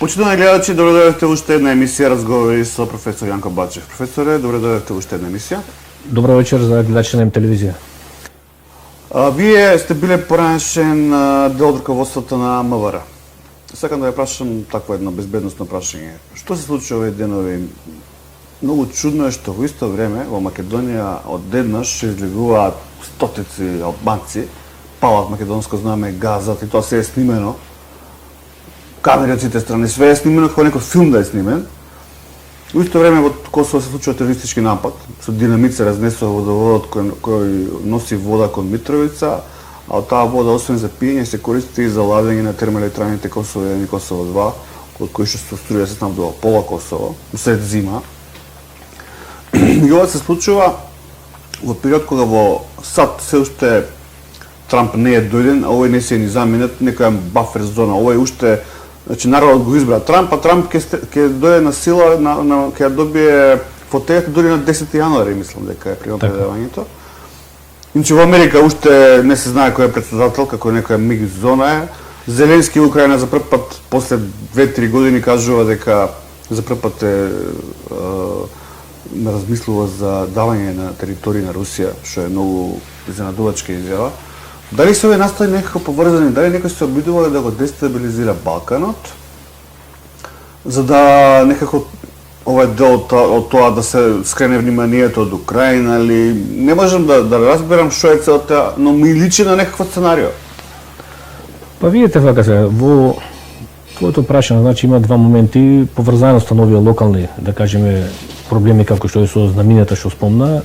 Почитувани гледачи, добре дојдовте уште една емисија разговори со професор Јанко Бачев. Професоре, добре дојдовте уште една емисија. Добро вечер за гледачи на телевизија. Вие сте биле поранешен дел од раководството на МВР. Сакам да ја прашам такво едно безбедносно прашање. Што се случи овие денови? Многу чудно е што во исто време во Македонија одеднаш излегуваат стотици албанци, палат македонско знаме, газат и тоа се е снимено. Камери од сите страни, све е снимено како некој филм да е снимен. Во исто време во Косово се случува терористички напад, со динамит се разнесува водоводот кој носи вода кон Митровица, а од таа вода освен за пиење се користи и за ладење на термоелектраните Косово 1 и Косово 2, од кои што струја се снабдува пола Косово, усред зима. И ова се случува во период кога во САД се уште Трамп не е дојден, а овој не се ни заменет, некоја бафер зона, овој уште, значи народот го избра Трамп, а Трамп ќе дојде на сила, ќе добие фотејата дури на 10 јануари, мислам дека е примопредавањето. Иначе во Америка уште не се знае кој е председател, како некоја миг зона е. Зеленски во Украина за прв пат после 2-3 години кажува дека за прв пат размислува за давање на територии на Русија, што е многу изненадувачка изјава. Дали се овие настои некако поврзани, дали некој се обидува да го дестабилизира Балканот, за да некако овој дел од тоа да се скрене вниманието од Украина, или не можам да разберам што е целта, но ми личи на некакво сценарио. Па видите вака се, во твоето прашање, значи има два моменти, поврзаноста на овие локални, да кажеме, проблеми како што е со знамињата што спомна,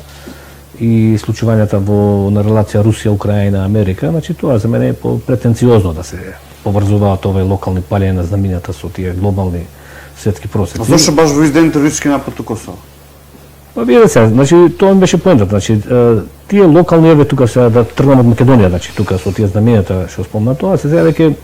и случувањата на релација Русија, Украина, Америка, значи тоа за мене е претенциозно да се поврзуваат овие локални палења на знамињата со тие глобални светски процеси. А зошто баш во изден терористички напад у Косово? Па видете се, значи тоа ми беше поентата, значи тие локални еве тука се да тргнам од Македонија, значи тука со тие знамињата што спомна тоа се сега веќе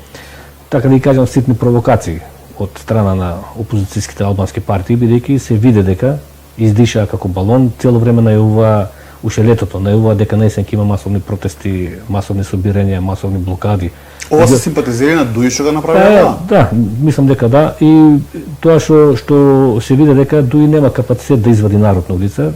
така да кажам ситни провокации од страна на опозицијските албански партии, бидејќи се види дека издиша како балон, цело време најавува уште летото, најавува дека наистина ќе има масовни протести, масовни собирања, масовни блокади. Ова се симпатизери на Дуи што го направи тоа? Да, мислам дека да, и тоа што се види дека Дуи нема капацитет да извади народ на улица,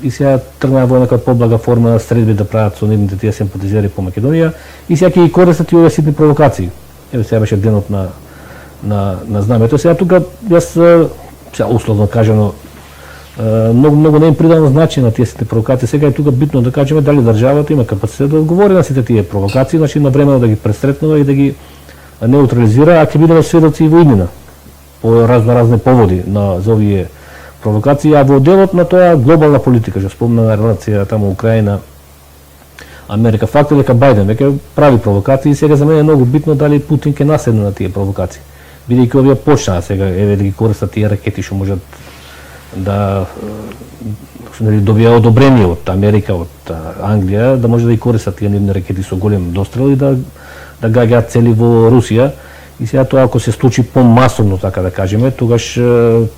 и сега тргнаа во некоја поблага форма средби да прават со нивните тие симпатизери по Македонија, и сега ќе ги користат и овие ситни провокации. Еве сега беше денот на знамето. Сега тука јас сега условно кажано многу не им придавам значење на тие сите провокации. Сега е тука битно да кажеме дали државата има капацитет да одговори на сите тие провокации, значи навремено да ги пресретнува и да ги неутрализира, а ќе бидеме сведоци и во иднина по разни поводи за овие провокации, а во делот на тоа глобална политика, што спомна на релација таму Украина, Америка, факт е дека Бајден веќе прави провокации и сега за мене е многу битно дали Путин ќе наседне на тие провокации. Бидејќи овие почнаа сега еве да ги користат тие ракети што можат да добија одобрение од Америка, од Англија, да може да ги користат тие нивни ракети со голем дострел и да гаѓаат цели во Русија. И сега тоа ако се случи помасовно, така да кажеме, тогаш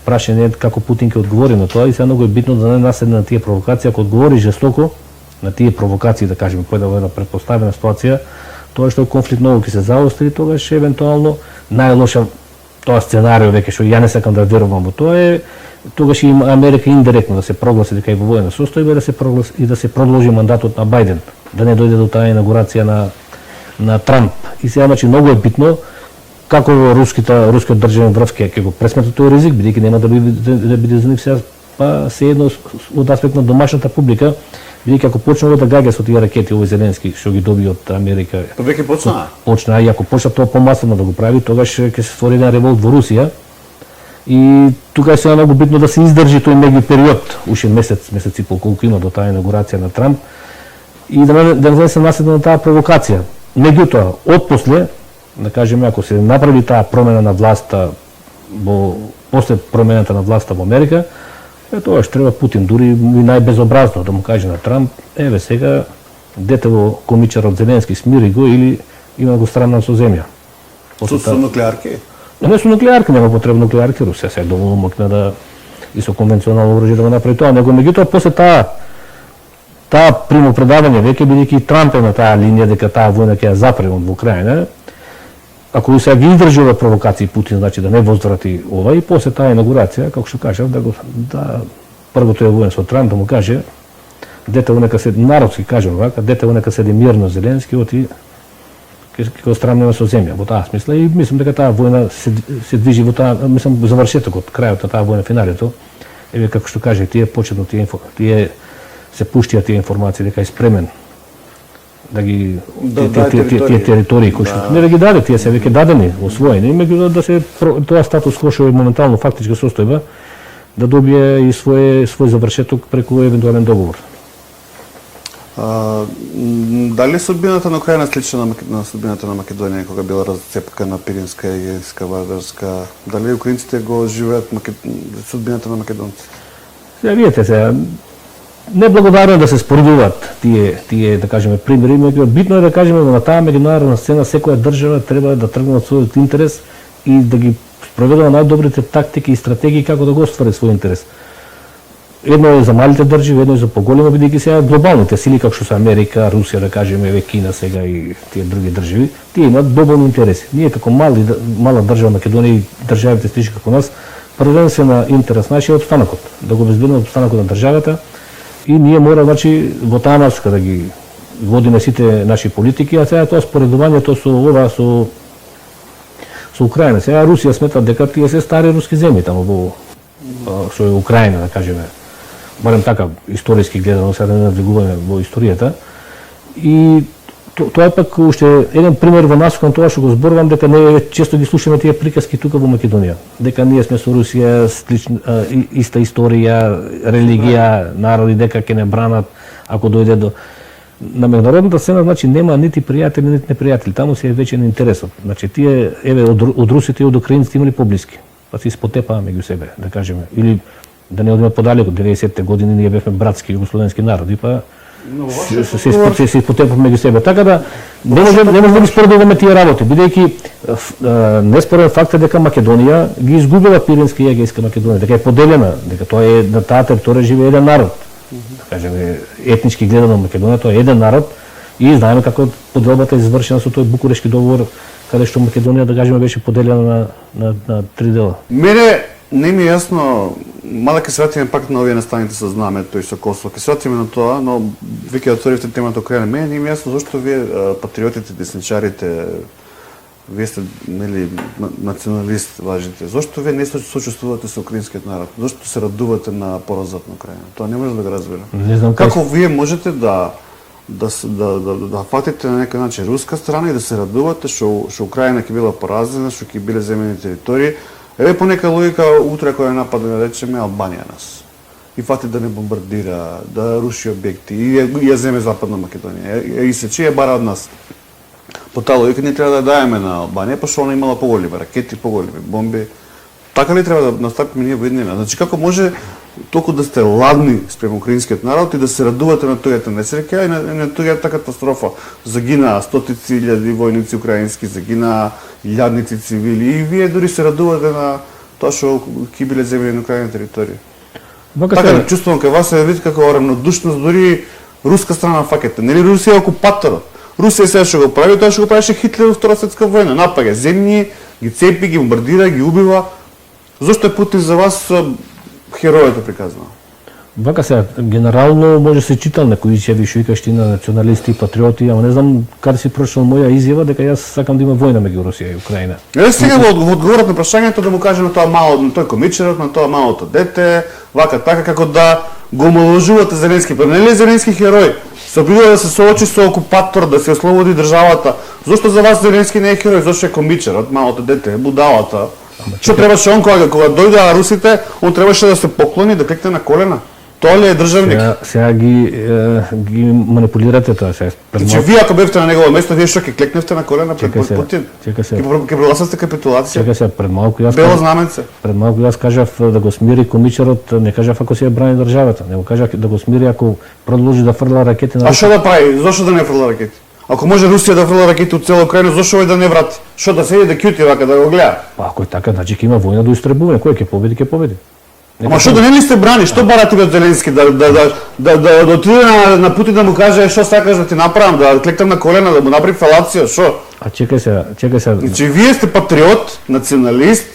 прашање е како Путин ќе одговори на тоа, и сега многу е битно да не наседне на тие провокации. Ако одговори жестоко на тие провокации, да кажеме, појде во една претпоставена ситуација, тоа што конфликт многу ќе се заостри, тогаш евентуално најлоша тоа сценарио веќе што ја не сакам да верувам во тоа е тогаш и Америка индиректно да се прогласи дека е во воена состојба и да се продолжи мандатот на Бајден, да не дојде до таа инаугурација на Трамп. И сега значи многу е битно како рускиот државен врв ќе го пресметне тој ризик, бидејќи нема да биде за нив сега па се едно од аспект на домашната публика, бидејќи ако почнува да гаѓа со тие ракети овој Зеленски што ги доби од Америка. Па веќе почнаа. Почнаа, и ако почна тоа помасовно да го прави, тогаш ќе се створи еден револт во Русија. И тука е сега многу битно да се издржи тој меѓу период, уште месец и пол колку има до таа инаугурација на Трамп, и да не се наседне на таа провокација. Меѓутоа, отпосле, да кажеме, ако се направи таа промена на власта после промената на власта во Америка, тоа што треба Путин дури и најбезобразно да му каже на Трамп, еве сега детево комичарот Зеленски смири го или има го страмнам со земја. Со нуклеарки? Не со нуклеарки, нема потреба нуклеарки, Русија се доволно мокна да и со конвенционално оружје да го направи тоа, него меѓутоа после таа примопредавање веќе бидејќи Трамп е на таа линија дека таа војна ќе ја запре во Украина, ако сега ги издржи ова провокации Путин, значи да не возврати ова и после таа инаугурација, како што кажав, да првото е воен со Трамп да му каже дете нека седи народски кажам вака, дете нека седи мирно Зеленски оти ќе страмнеме со земја во таа смисла и мислам дека таа војна се движи во таа, мислам завршетокот, крајот на таа војна финалето. Еве како што каже, тие почетно тие се пуштија тие информации дека е спремен да ги тие територии кои што не да ги даде, тие се веќе дадени, освоени, меѓутоа да се тоа статус кво што е моментално фактичка состојба да добие и свој завршеток преку евентуален договор. Дали судбината на Украина слична на судбината на Македонија кога била разцепкана Пиринска и Егејска, Вардарска? Дали украинците го живеат судбината на македонците? Сега видите се, неблагодарно е да се споредуваат тие да кажеме примери, меѓу битно е да кажеме на таа меѓународна сцена секоја држава треба да тргне од својот интерес и да ги спроведува најдобрите тактики и стратегии како да го оствари свој интерес. Едно е за малите држави, едно е за поголеми, бидејќи сега глобалните сили како што се Америка, Русија, да кажеме, еве Кина сега и тие други држави, тие имаат глобални интереси. Ние како мала држава Македонија и државите слични како нас, првенствен интерес нашиот опстанокот, да го обезбедиме опстанокот на државата и ние мора значи во таа насока да ги водиме сите наши политики, а сега тоа споредувањето со ова со Украина. Сега Русија смета дека тие се стари руски земји таму во со Украина, да кажеме. Барем така историски гледано, сега да не навлегуваме во историјата. И тоа е пак уште еден пример во насока на тоа што го зборувам дека не често ги слушаме тие приказки тука во Македонија. Дека ние сме со Русија иста историја, религија, народи дека ќе не бранат ако дојде до на меѓународната сцена, значи нема нити пријатели, нити непријатели, таму се е вечен интересот. Значи тие еве од русите и од украинците имали поблиски, па се испотепаа меѓу себе, да кажеме, или да не одиме подалеку, 90-те години ние бевме братски југословенски народи, па се испотепавме меѓу себе. Така да не може да ги споредуваме тие работи, бидејќи неспорен факт е дека Македонија ги изгубила Пиринска и Егејска Македонија, дека е поделена, дека тоа е на таа територија живее еден народ. Да кажеме, етнички гледано Македонија, тоа е еден народ и знаеме како поделбата е извршена со тој Букурешки договор, каде што Македонија, да кажеме, беше поделена на три дела. Мене не ми е јасно, мала ќе се вратиме пак на овие настаните со знамето и со Косово, ќе се вратиме на тоа, но веќе отворивте темата Украина. Мене не ми е јасно зашто вие патриотите, десничарите, вие сте нели националист важите. Зошто вие не сочувствувате со украинскиот народ? Зошто се радувате на поразот на Украина? Тоа не може да го разберам. Не знам како вие можете да фатите на некој начин руска страна и да се радувате што Украина ќе била поразена, што ќе биле земени територии. Еве по нека логика утре која нападе да речеме Албанија нас. И фати да не бомбардира, да руши објекти и ја земе Западна Македонија. И се чие бара од нас. По таа логика не треба да даеме на Албанија, пошто она имала поголеми ракети, поголеми бомби. Така ли треба да настапиме ние во еднина? Значи како може толку да сте ладни спрема украинскиот народ и да се радувате на тојата несреќа и на тојата катастрофа? Загинаа стотици илјади војници украински, загинаа илјадници цивили и вие дури се радувате на тоа што ќе биле земени на украина територија. Така чувствувам кај вас е вид како равнодушност, дури руска страна фаќате. Нели Русија е окупаторот? Русија сега што го прави, тоа што го правеше Хитлер во Втора светска војна. Напаѓа земји, ги цепи, ги бомбардира, ги убива. Зошто е Путин за вас херојот приказано? Вака сега, генерално може се читал некои изјави што викаш ти на националисти и патриоти, ама не знам каде си прочитал моја изјава дека јас сакам да има војна меѓу Русија и Украина. Сега во одговорот на прашањето да му кажеме тоа мало, на тој комичерот, на тоа малото дете, вака така како да го омаловажувате Зеленски. Па нели Зеленски херој? Се обидува да се соочи со окупатор, да се ослободи државата. Зошто за вас Зеленски не е херој? Зошто е комичерот, малото дете, будалата? Што требаше он кога дојдоа русите, он требаше да се поклони, да клекне на колена? Тоа ли е државник? Сега ги манипулирате тоа сега. Значи вие ако бевте на негово место, вие што ќе клекневте на колена пред Путин? Ќе прогласате капитулација? Чека сега, пред малку јас бело знаменце. Пред малку јас кажав да го смири комичерот, не кажав ако се брани државата, него кажав да го смири ако продолжи да фрла ракети на. А што да прави? Зошто да не фрла ракети? Ако може Русија да фрла ракети од цела Украина, зошто овој да не врати? Што да седи да кјути вака да го гледа? Па ако е така, значи ќе има војна до истребување, кој ќе победи, ќе победи. Ама што да не ли се брани? Што бара тука Зеленски да отиде на Путин да му каже што сакаш да ти направам, да клекнам на колена, да му направи фелација, што? А чекај се. Значи вие сте патриот, националист,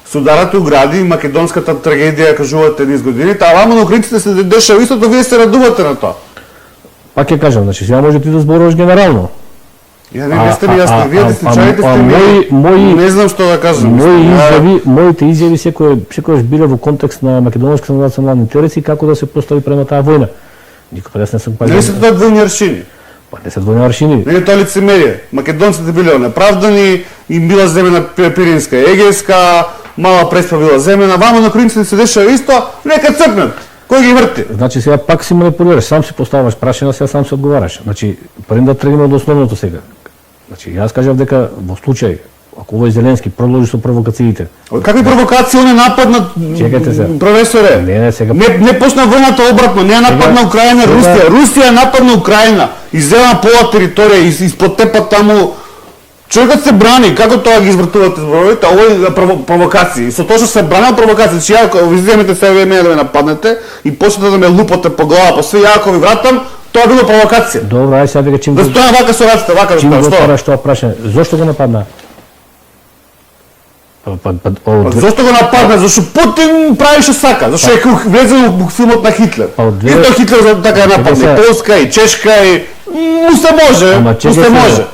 се ударате огради, македонската трагедија кажувате низ годините, а вама на украинците се дешава истото, вие се радувате на тоа. Пак ќе кажам, значи сега може ти да зборуваш генерално. Ја не сте ми јасни, вие десничарите сте ми, не знам што да кажам. Моите изјави секојаш биле во контекст на македонските национални интереси и како да се постави према таа војна. Никога не сум Не се тоа двојни аршини. Па не се двојни аршини. Не е тоа лицемерие. Македонците биле онеправдани, им била земена Пиринска и Егејска, мала преспа била земена, вама на украинците се дешава исто, нека цркнат. Кој ги врти? Значи сега пак си манипулираш, сам си поставаш прашања, сега сам се одговараш. Значи, пред да тргнеме од основното сега. Значи, јас кажав дека во случај ако овој Зеленски продолжи со провокациите. Какви провокации он е нападнат? Чекайте се. Професоре. Не, сега. Не почна војната обратно, не е нападна Украина, Русија. Русија е нападна Украина. Иззема пола територија, испотепа таму. Човекот се брани, како тоа ги извртувате зборовите, а овој провокации. Со тоа што се брани провокации, че ја ви земете себе мене да ме нападнете и почнете да ме лупате по глава, по све, ја ако ви вратам, тоа било провокација. Добро, ај сега дека чим да стојам вака со раците, вака да стојам. Чим го тоа прашање? Зошто го нападна? Зошто го нападна? Зашто Путин правише сака, зашто е влезе во филмот на Хитлер. И тоа Хитлер така нападна, Полска и Чешка и му се може.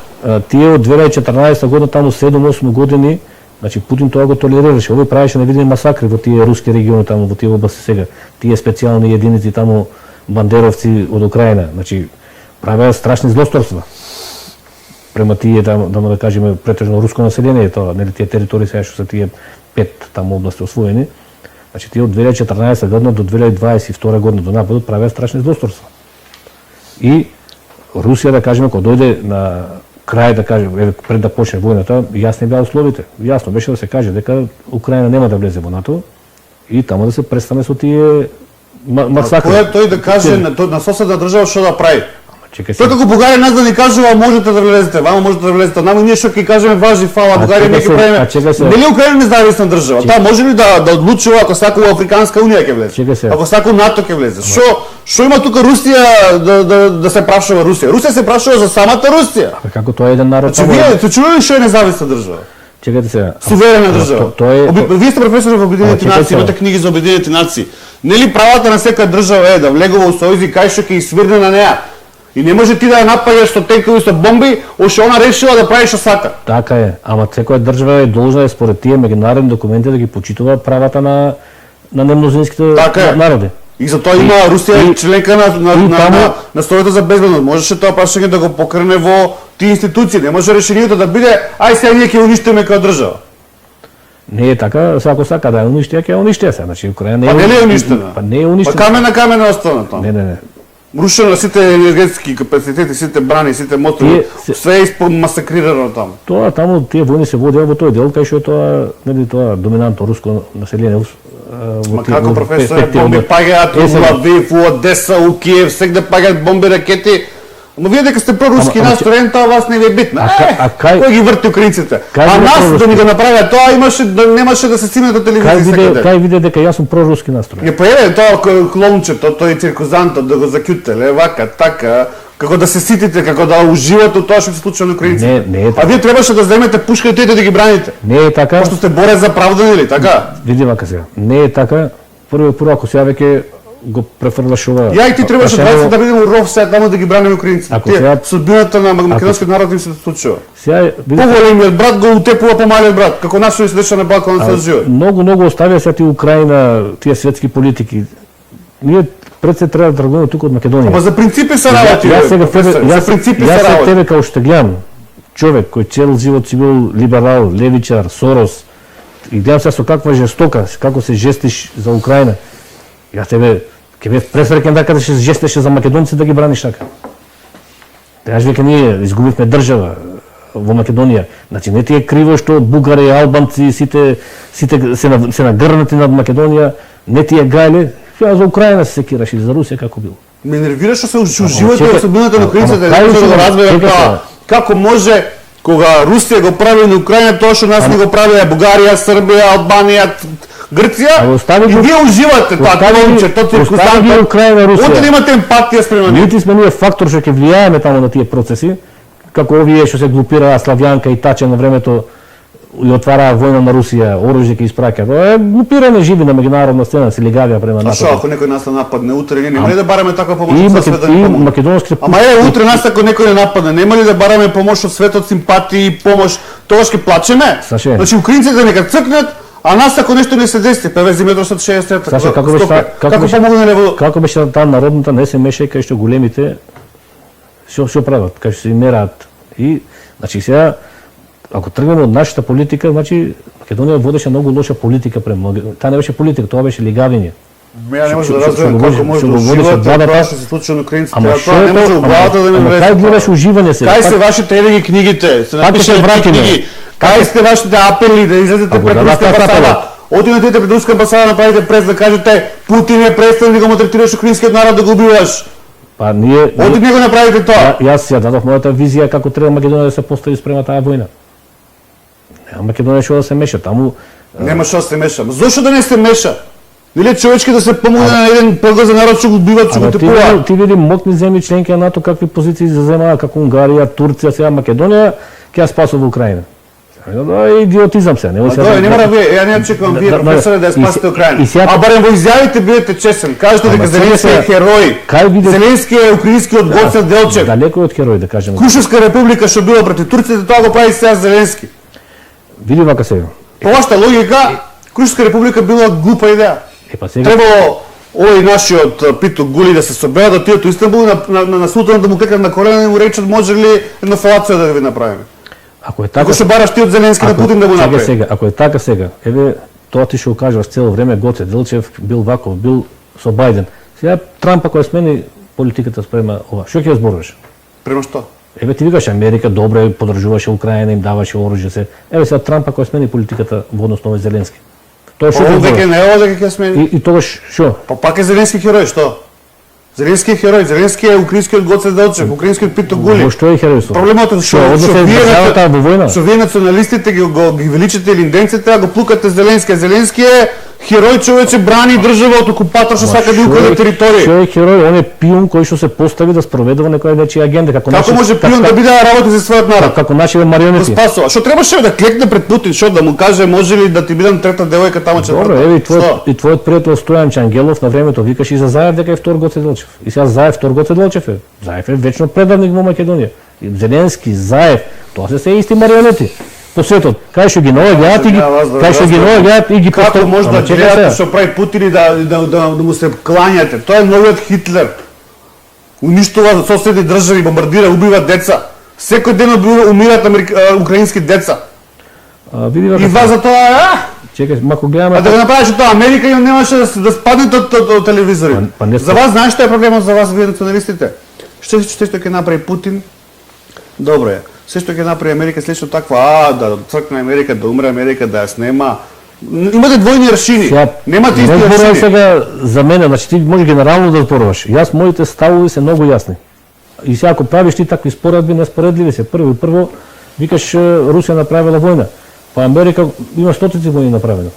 Тие од 2014 година, таму 7-8 години, значи Путин тоа го толерираше. Овој правише невидими масакри во тие руски региони, таму во тие области сега. Тие специјални единици таму, бандеровци од Украина, значи правеа страшни злосторства. Према тие таму, да кажеме, претежно руско население, тоа, нели тие територии сега што се тие 5 таму области освоени. Значи тие од 2014 година до 2022 година до нападот правеа страшни злосторства. И Русија, да кажеме, кога дојде на крај, да кажеме, пред да почне војната, јасни беа условите. Јасно беше да се каже дека Украина нема да влезе во НАТО и таму да се престане со тие масакри. Кој е тој да каже на соседна држава што да прави? Тој како Бугарија нас да ни кажува можете да влезете, вама можете да влезете, нама ние што ќе кажеме важи фала, Бугарија не ќе правиме. Нели Украина независна држава? Таа може ли да одлучува ако сакува Африканска унија ќе влезе? Ако сакува НАТО ќе влезе? Што има тука Русија да се прашува Русија? Русија се прашува за самата Русија. Како тоа е еден народ? Значи вие се чули ли што е независна држава? Чекайте сега. Суверена држава. Вие сте професори во Обединените нации, имате книги за Обединените нации. Нели правата на секоја држава е да влегува во сојузи кај што ќе свирне на неа? И не може ти да ја напаѓаш со тенкови со бомби, ошто она решила да прави што сака. Така е, ама секоја држава е должна според тие меѓународни документи да ги почитува правата на немнозинските народи. И затоа има Русија членка на Советот за безбедност. Можеше тоа прашање да го покрене во тие институции. Не може решението да биде ај сега ние ќе уништиме како држава. Не е така, ако сака да ја уништи, ќе ја уништи се. Значи Украина не е. Па не е уништена. Па не е уништена. Па камен на камен е остана тоа. Не. Рушено сите енергетски капацитети, сите брани, сите мотори, све е масакрирано таму. Тоа таму тие војни се водеа во тој дел кај што е тоа, нели тоа доминантно руско население. Ма како професор, бомби паѓаат во Лвив, во Одеса, у Киев, сегде паѓаат бомби, ракети. Но вие дека сте проруски настроен, тоа вас не ви е битно. Кој ги врти украинците? А нас да ни го направиат тоа немаше да се снимат на телевизија секаде. Кај виде дека јас сум проруски настроен? Не поеде тоа клончето, тој циркузантот да го закјутеле, вака, така, како да се ситите, како да уживате тоа што се случува на украинците. Не е така. А вие требаше да земете пушка и тоите да ги браните. Не е така. Пошто сте борец за правда, нели, така? Види вака сега. Не е така. Прво ако сега веќе го префрлаш ова. Ја и ти требаше 20 да бидеме во ров сет таму да ги браниме украинците. Судбината на македонскиот народ им се случува. Поголемиот брат го утепува помалиот брат, како нашо се деша на Балканот се живот. Многу оставија се ти Украина, тие светски политики. Ние пред се треба да тргнеме тука од Македонија. Ама за принципи се работи. Јас тебе како што гледам човек кој цел живот си бил либерал, левичар, Сорос, и гледам се со каква жестока, како се жестиш за Украина. Јас тебе ќе бев пресреќен дека се жестеше за македонци да ги браниш така. Кажеш дека ние изгубивме држава во Македонија. Значи не ти е криво што бугари, албанци, сите се нагрнати над Македонија, не ти е гајле. Ја за Украина се секираш или за Русија како било. Ме нервира што се уживате во судбината на украинците, да го разберам тоа. Како може кога Русија го прави на Украина тоа што нас не го правиа Бугарија, Србија, Албанија, Грција, остави и ги- вие уживате тоа, остави ги- момче, тоа остави ги Украина, Русија. Оте немате емпатија спрема нив. Нити сме ние фактор што ќе влијаеме таму на тие процеси, како овие што се глупираа Славјанка и Таче на времето и отвараа војна на Русија, оружје ќе испраќа. Тоа е глупирање живи на меѓународна сцена, се лигавија према А што, НАТО. ако некој нас нападне утре, ние нема ли да бараме таква помош И, од светот да ни помогне? македонските Ама утре нас ако некој не нападне, нема ли да бараме помош од светот, симпатии и помош, тогаш ќе плачеме? Саше. Значи украинците нека цркнат, а нас ако нешто не се деси, певе Зиметросот 60 Саша, како беше помогнале во како беше таа народната не се мешај кај што големите што прават, кај што се мераат. И значи сега ако тргнеме од нашата политика, значи Македонија водеше многу лоша политика према. Таа не беше политика, тоа беше лигавење. Ја не може Што- да што- разберам што го како може што да го водиш уживате од двата- тоа што се случува на украинците. Ама Тоа што не е може тоа? у главата да ми Ама влезе. кај гледаш уживање се? Кај се Пак- вашите еви книгите? Се Пак ќе се напишете вратиме. книги. Кај сте вашите апели да излезете Ако пред да руска направите амбасада? апел. Отидете пред руска амбасада, направите прес да кажете Путин е престани да го малтретираш украинскиот народ да го убиваш. Па ние Оди не го направите тоа. Јас ја дадов мојата визија како треба Македонија да се постави спрема таа војна. Нема Македонија што да се меша таму. Нема што се меша. Зошто да не се меша? Нели човечки да се помогне на еден погазен народ што го убиват, што го тепуваат? Ти види моќни земји членки на НАТО какви позиции заземаа како Унгарија, Турција, сега Македонија ќе ја спасува Украина. Тоа е идиотизам сега, А тоа не мора вие, ја не чекам вие професоре да ја спасите Украина. А барем во изјавите бидете честен, кажете дека Зеленски е херој. Зеленски е украинскиот Гоце Делчев. Далеко од херој да кажеме. Кушевска република што била против турците, тоа го прави сега Зеленски. Види вака сега. По вашата логика, Кушевска република била глупа идеја. Па сега Требало овој нашиот Пито Гули да се соберат, да отидат во Истанбул на султанот да му клекнат на колена и му речат може ли една фалација да ви направиме. ако е така, Ако што бараш ти од Зеленски да Путин да го чекај направи. сега, ако е така сега, еве тоа ти што кажуваш цело време, Гоце Делчев бил ваков, бил со Бајден. Сега Трамп ако ја смени политиката спрема ова, што ќе ја зборуваш? Према што? Еве ти викаш Америка добре поддржуваше Украина, им даваше оружје се. Еве сега Трамп ако ја смени политиката во однос на овој Зеленски. Тоа што ќе Овој дека зборуваш? не е дека ќе смени. И тогаш што? Па пак е Зеленски херој, што? Зеленски е херој, Зеленски е украинскиот Гоце Делчев, украинскиот Пито Гули. Во што е херојство? Проблемот е што односно државата во војна? Што вие националистите ги величите линденците, а го плукате Зеленски. Зеленски е херој, човече, брани држава од окупатор што сака да украде територија. Што е херој? Он е пион кој што се постави да спроведува некоја нечија агенда како Како може пион да биде да работи за својот народ? како нашите Да марионети? спасува. Што требаше да клекне пред Путин, што да му каже може ли да ти бидам трета девојка таму четврта? Добро, еве Што? и твојот пријател Стојан Чангелов на времето викаш и за Заев дека е втор Гоце Делчев. И сега Заев втор Гоце Делчев е. Заев е вечно предавник во Македонија. И Зеленски, Заев, тоа се исти марионети по светот. Кај што ги наоѓаат и ги кај што ги наоѓаат и ги Како може да Ама чекај гледате сега. што прави Путин и да му се клањате? Тоа е новиот Хитлер. Уништува соседни држави, бомбардира, убива деца. Секој ден умират украински деца. Види И вака. вас за тоа, Чекај, мако гледаме. а да го направиш тоа Америка и немаше да спаднете од телевизори. Па не За вас знаеш што е проблемот за вас вие националистите? Што ќе направи Путин? Добро е. Се што ќе направи Америка слично таква, да цркне Америка, да умре Америка, да ја снема. Имате двојни аршини. Сега, Немате не исти зборувам аршини. сега за мене, значи ти може генерално да зборуваш. Јас моите ставови се многу јасни. И сега ако правиш ти такви споредби, неспоредливи се. Прво викаш Русија направила војна. Па Америка има стотици војни направено.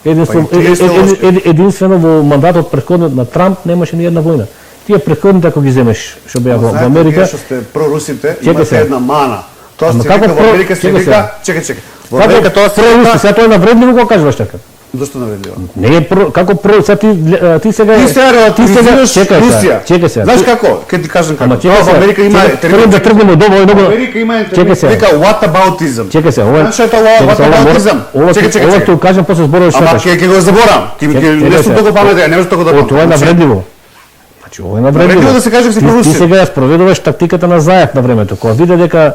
Единствено, Па и 30 единствено во мандатот претходниот на Трамп немаше ни една војна. Тие претходните ако ги земеш, што беа во Знаете, Америка, вие што сте прорусите, Чекај имате сега. една мана. Тоа Ама се како вика во Америка се чекај вика, чекај. Во како Америка тоа се проруски, вика. сега тоа е навредливо кога кажуваш така. Зошто навредливо? Не е како сега ти сега Ти сега релативизираш Русија. Чекај сега. Знаеш како? Ке ти кажам како. Ама Тоа чекај во Америка има Прво да тргнеме од ова Во много. Америка има Чекај термин сега. вика whataboutism. Чекај се, ова. Знаеш што е тоа whataboutism? Чекај. Ова ќе кажам после зборуваш Ама сакаш. ќе го заборам. Чекај Не сум сега. толку паметен, не можеш толку да. Тоа е навредливо. Значи ова е навредливо. Навредливо да се каже дека си Ти прорусин. сега ја спроведуваш тактиката на Заев на времето, кога виде дека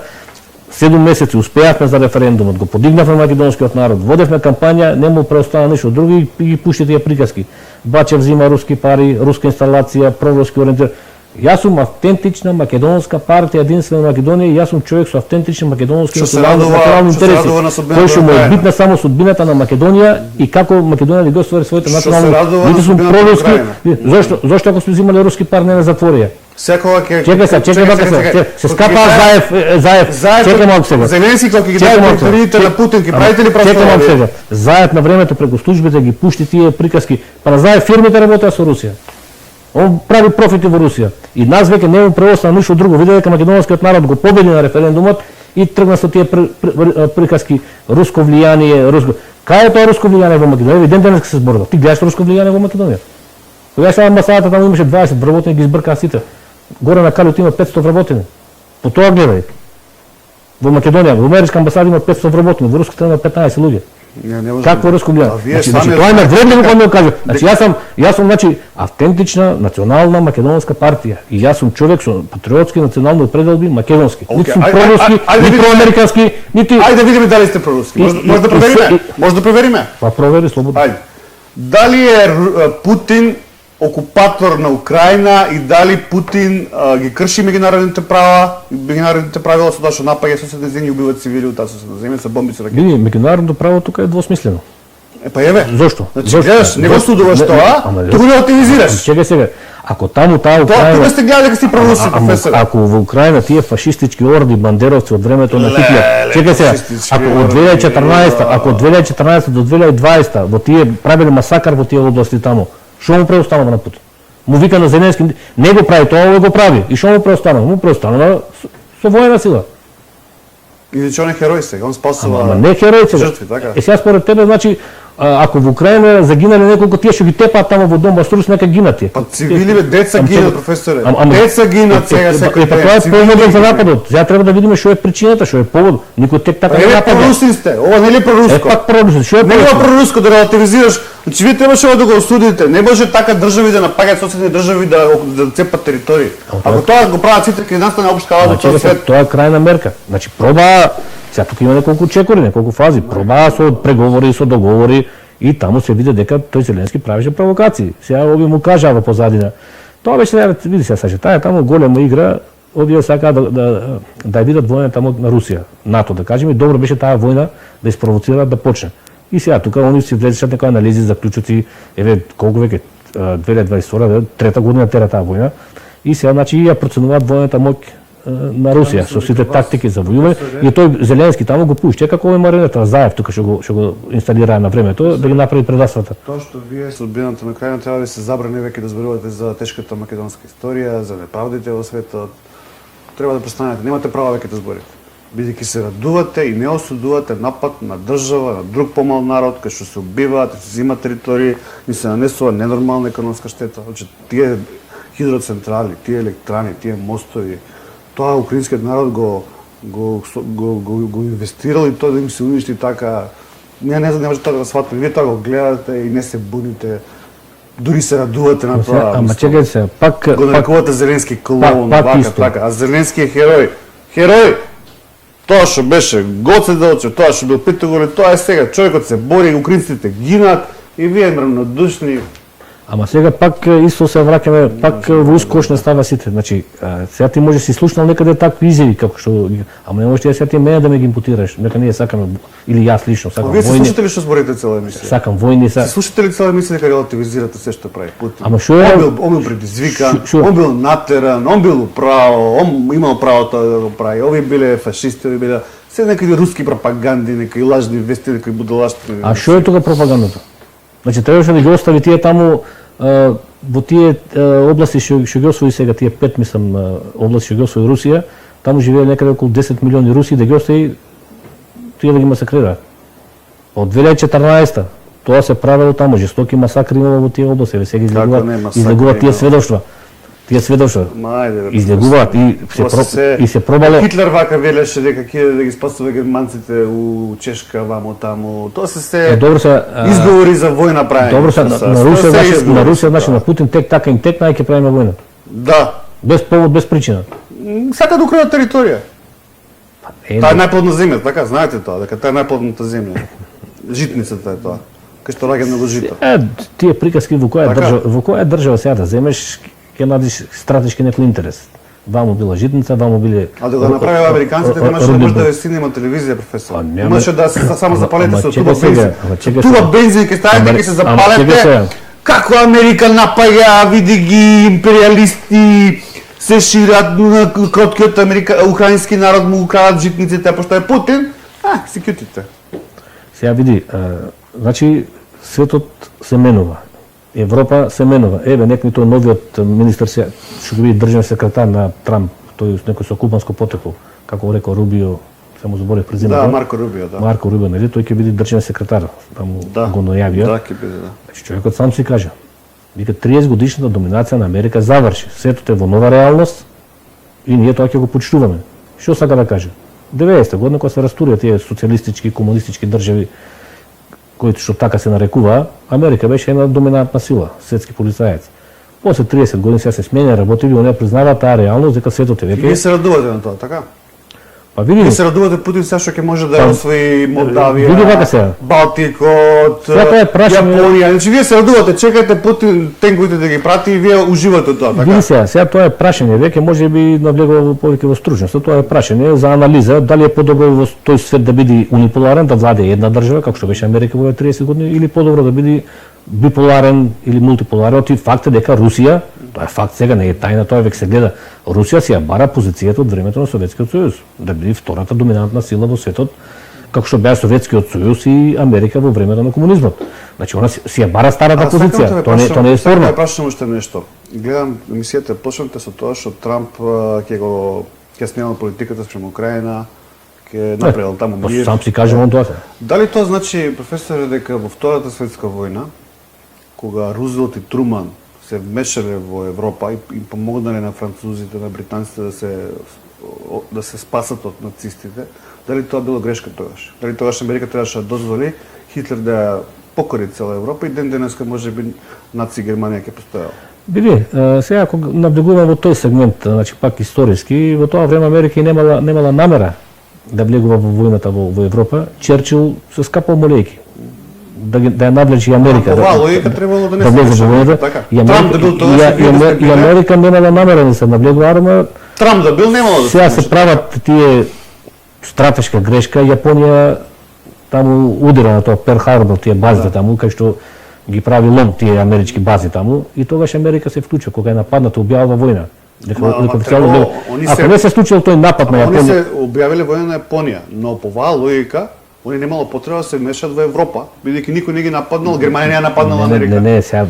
7 месеци успеавме за референдумот, го подигнавме македонскиот народ, водевме кампања, не му преостана ништо други и ги пушти тие приказки. Бачев взима руски пари, руска инсталација, проруски ориентир. Јас сум автентична македонска партија, единствена Македонија, и јас сум човек со автентични македонски Што се национални радува интереси, на судбината кој што на му е Украина. битна само судбината на Македонија и како Македонија да го ствари своите Што се национални. радува на Нити сум судбината на проруски. Украина. Зошто ако сме взимале руски пари не на затворија? Секога ќе Чекай, се скапа Заев, чекай малку сега. Зеленски кога ги даде приоритетите на Путин, ќе правите ли Чекай малку прослава? сега. Заев на времето преку службите ги пушти тие приказки. Па на Заев фирмите работеа со Русија. Он прави профити во Русија. И нас веќе не му преостана ништо друго. Виде дека македонскиот народ го победи на референдумот и тргна со тие приказки руско влијание, руско. Кај е тоа руско влијание во Македонија? Еден денес се зборува. Ти гледаш руско влијание во Македонија? Кога се амбасадата таму имаше 20 вработени, ги избркаа сите. Горе на Калиот има 500 вработени. По тоа гледај. Во Македонија, во америчка амбасада има 500 вработени, во руската има 15 луѓе. Какво руско влијание? Значи тоа е невредливо кога ми кажа. Значи јас сум значи автентична национална македонска партија и јас сум човек со патриотски национални определби македонски. Нити сум проруски, нити проамерикански, нити. Ајде да видиме дали сте проруски. Може да провериме? Може да провериме? Па провери слободно. Ајде. Дали е Путин окупатор на Украина и дали Путин ги крши меѓународните правила со тоа што напаѓа соседни земји и убива цивили од таа соседна земја со бомби со ракети? Види, меѓународното право тука е двосмислено. Па еве. Зошто? Значи гледаш, не го судуваш тоа, туку не активизираш. Чекај сега. Ако таму таа Украина, Тука сте гледали дека си проруси, професор. Ако во Украина тие фашистички орди бандеровци од времето на Хитлер, чекај сега, ако од 2014 до 2020 во тие правеле масакар во тие области таму, што му преостанува на Путин? Му вика на Зеленски, не го прави тоа, овој го прави. И што му преостанува? Му преостанува со војна сила. И че он е херој сега, он спасува. Ама не херој сега. Жртви, така. Сега според тебе, значи, ако во Украина загинале неколку тие што ги тепаат таму во Донбас, Рус, нека гинат тие. Па цивили бе, деца гинат, професоре. Ама- Деца гинат сега секој Па тоа е поводот за нападот. Сега треба да видиме што е причината, што е повод. Никој тек така не Еве напада. прорусин сте, ова не е ли Е проруско? пак прорусин, што е Не е прорусин? проруско да релативизираш. Значи вие требаше да го осудите. Не може така држави да напаѓаат соседни држави да цепат територии. Ако тоа го прават сите, ќе настане општа скала во целиот свет. Тоа е крајна мерка. Значи проба, сега тука има неколку чекори, неколку фази. Проба со преговори, со договори и таму се види дека тој Зеленски правеше провокации. Сега овие му кажа во позадина. Тоа беше, види се, таа е таму голема игра, овие сакаа да ја видат војната таму на Русија, НАТО да кажеме, и добро беше таа војна да испровоцираат да почне. И сега тука они си влезешат некои анализи, заклучоци, еве колку веќе 2022, трета година тера таа војна. И сега значи ја проценуваат војната моќ на Русија со сите тактики за војување и тој Зеленски таму го пушти како овој марионета Заев тука што го инсталираа на времето да ги направи предасвата. Тоа што вие со одбината на Украина треба да се забрани веќе да зборувате за тешката македонска историја, за неправдите во светот. Треба да престанете, немате право веќе да зборите. Бидејќи се радувате и не осудувате напад на држава, на друг помал народ, кај што се убиваат, се земаат територии и се нанесува ненормална економска штета. Значи тие хидроцентрали, тие електрани, тие мостови, тоа украинскиот народ го инвестирал и тоа да им се уништи така. Не знам, не може тоа да сватите. Вие тоа го гледате и не се буните. Дури се радувате на тоа. Ама чекај се, пак го нарекувате Зеленски клоун, пак вака, исто. така. А Зеленски е херој. Херој! Тоа што беше Гоце Делчев, тоа што бил Питоголе, тоа е сега. Човекот се бори, украинците гинат и вие мрнодушни. Ама сега пак исто се враќаме, пак во искош не става сите. Значи, сега ти може си слушнал некаде такви изјави како што ама не можеш ти сега ти мене да ме ги импутираш. Нека ние сакаме или јас лично сакам Вие се војни. слушате ли што зборите цела емисија? Сакам војни Се слушате ли цела емисија дека релативизирате се што прави Путин? Ама што е- Он бил предизвикан, Шо- он бил натеран, он бил управо, он имал право тоа да го прави. Овие биле фашисти, овие биле се некаде руски пропаганди, некои лажни вести, некои будалштини. А што е тука пропагандата? Значи требаше да ги остави тие таму во тие области што ги освои сега, тие 5 мислам области што ги освои Русија, таму живее некаде околу 10 милиони руси, да ги остави тие да ги масакрира. Од 2014 тоа се правело таму, жестоки масакри имало во тие области, сега Како не, масакри излегуваат тие имало? сведоштва. Тие сведоштва Мајде, бе, излегуваат и се пробало. Хитлер вака велеше дека ќе да ги спасува германците у Чешка, вамо таму. Тоа се Добро се изговори за војна прави. добро се на Русија, значи на Путин тек така им текна и ќе правиме војна. Да. Без повод, без причина. Сака да украдат територија. Е, Таа е најплодна земја, така знаете тоа, дека таа е најплодната земја. Житницата е тоа. Кај што раѓа многу жито. тие приказки во која Така. држава, во која држава сега да земеш, ќе најдеш стратешки некој интерес. Ваму била житница, ваму биле. А да го направиа американците, немаше да може да ве снима телевизија, професор. Па, нема- Имаше да се само запалете Ама со чекај туба сега, бензин. ама чекај Туба сега. бензин ќе ставите Ама- ќе се ама чекај запалете. сега. Како Америка напаѓа, види ги империалисти, се шират на кроткиот украински народ, му украдат житниците, пошто е Путин, си кютите. Сега види, значи светот се менува. Европа се менува. Еве, некој тој новиот министер што ќе биде државен секретар на Трамп, тој некој со кубанско потекло, како го рекол Рубио, само заборев презимето. Да, Марко Рубио, да. Марко Рубио, нели, тој ќе биде државен секретар, таму го најавија. Да, ќе биде, да. Значи човекот сам си кажа, вика 30 годишната доминација на Америка заврши. Светот е во нова реалност и ние тоа ќе го почитуваме. Што сака да каже? 90-та година кога се растурија тие социјалистички, комунистички држави кои што така се нарекуваа, Америка беше една доминантна сила, светски полицаец. После 30 години сега се сменја работи, оние признаваат таа реалност дека светот е веќе. Вие се радувате на тоа, така? Па види, Вие се радувате Путин сега што ќе може да освои Молдавија, види вака сега. Балтикот, Сега тоа е прашање. Јапонија. Значи вие се радувате, чекате Путин тенковите да ги прати и вие уживате тоа, така? Види сега тоа е прашање, веќе може би навлегува повеќе во стручност. Тоа е прашање за анализа, дали е подобро во тој свет да биде униполарен, да владе една држава, како што беше Америка во 30 години, или подобро да биде биполарен или мултиполарен. Оти факт е дека Русија, тоа е факт сега, не е тајна, тоа веќе се гледа. Русија си ја бара позицијата од времето на Советскиот сојуз, да биде втората доминантна сила во светот, како што беа Советскиот сојуз и Америка во времето на комунизмот. Значи она си ја бара старата позиција, тоа не е спорно. Сега прашам уште нешто. Гледам емисијата, почнете со тоа што Трамп ќе сменил политиката спрема Украина, ќе направил таму мир. Сам си кажем он тоа. Дали тоа значи, професоре, дека во Втората светска војна, кога Рузвелт и Труман се вмешале во Европа и им помогнале на французите, на британците да се спасат од нацистите, дали тоа било грешка тогаш? Дали тогаш Америка требаше да дозволи Хитлер да ја покори цела Европа и ден денеска можеби наци Германија ќе постојала? Биди, сега кога навлегуваме во тој сегмент, значи пак историски, во тоа време Америка и немала намера да влегува во војната во Европа. Черчил се скапал молејки да ја навлече Америка. Ова логика требало да не се влезе во војната. така. И Трамп да бил тогаш и Америка немала намера да се навлегува, ама Трамп да бил немало да сега се прават тие стратешка грешка. Јапонија таму удира на тоа Перл Харбор, тие базите таму, кај што ги прави лом тие амерички бази таму, и тогаш Америка се вклучува кога е нападната, објавува војна. Ако не се случил тој напад на Јапонија, они се објавиле војна на Јапонија, но по оваа логика они немало потреба да се мешат во Европа, бидејќи никој не ги нападнал, Германија не ја нападнала Америка. Не, сега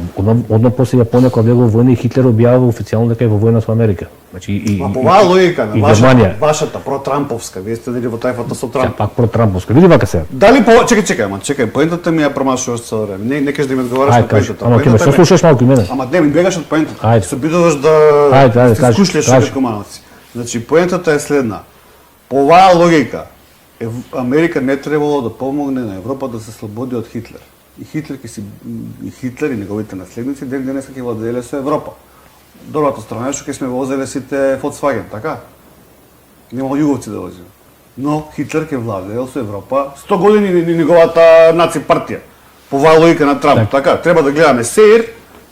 одно после Јапонија кога влегува во војна и Хитлер објавува официјално дека е во војна со Америка. Значи и по оваа логика на Германија, вашата протрамповска, вие сте нели во тајфата со Трамп. пак протрамповска. Види вака сега. Дали чекај, поентата ми ја промашуваш цело време. Не кажеш да ми одговараш на поентата. Ама ќе ме слушаш малку и мене. Ама не ми бегаш од поентата. Ајде. Се обидуваш да кажи, скушляш кажи. како малци. Значи поентата е следна. По оваа логика Америка не требало да помогне на Европа да се слободи од Хитлер. И Хитлер и неговите наследници ден денеска ќе владееле со Европа. Добрата страна е што ќе сме возеле сите Volkswagen, така? Немало југовци да возиме. Но Хитлер ќе владеел со Европа 100 години неговата наци партија. По оваа логика на Трамп, така? Треба да гледаме сеир,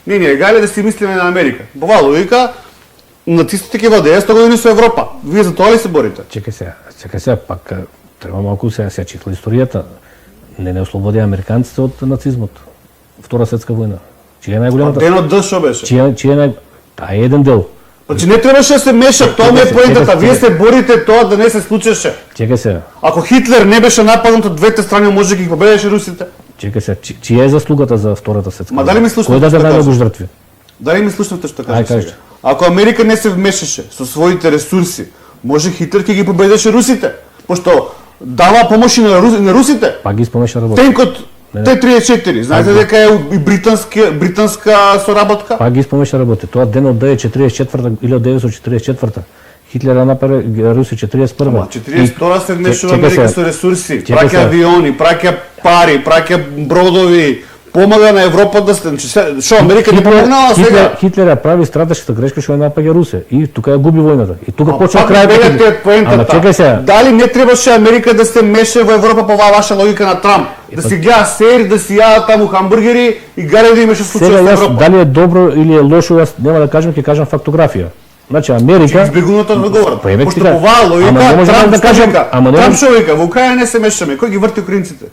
не ни е гајле да си мислиме на Америка. По оваа логика нацистите ќе владееле 100 години со Европа. Вие за тоа ли се борите? Чекај сега, пак треба малку сега читал историјата. Не ослободи американците од нацизмот. Втора светска војна. Чија е најголемата? Денот Д што беше? Чија е Таа е еден дел. Значи не требаше да се мешат, тоа ми е поентата. Вие се борите тоа да не се случеше. Чекај сега. Ако Хитлер не беше нападнат од двете страни, може да ги победеше русите. Чекај сега, чија е заслугата за Втората светска војна? Ма дали ми слушнавте Кој даде што најмногу кажа? жртви? Дали ми слушнавте што Ај, кажа кажи. сега? Ако Америка не се вмешаше со своите ресурси, може Хитлер ќе ги победеше русите, пошто дава помош и на русите. Пак ги спомнеш работа. Тенкот Т-34, знаете дека е и британска соработка? Пак ги спомнеш работа. Тоа денот да е 44-та, 1944-та. Хитлер нападе Русија 41-та. Ама 42-та се вмешува Чекај Америка сега. со ресурси, Чекај праќа сега. авиони, праќа пари, праќа бродови, помага на Европа да се... Шо, Америка не помогнала сега? Хитлер ја прави стратешката грешка што ја напаѓа Русија и тука ја губи војната. И тука почна Пак крајот. бегате од Ама поентата. чекај сега. Дали не требаше Америка да се меше во Европа по оваа ваша логика на Трамп? Да си гледа сер, да си јадат таму хамбургери и гаре да имаше случај Сега во јас Европа. дали е добро или е лошо, јас нема да кажам, ќе кажам фактографија. Значи Америка Избегнато од одговорот. Па, еве Пошто ти по оваа ама не логика може Трамп да кажам, вика, ама не Трамп може- што вика, во Украина не се мешаме, кој ги врти украинците?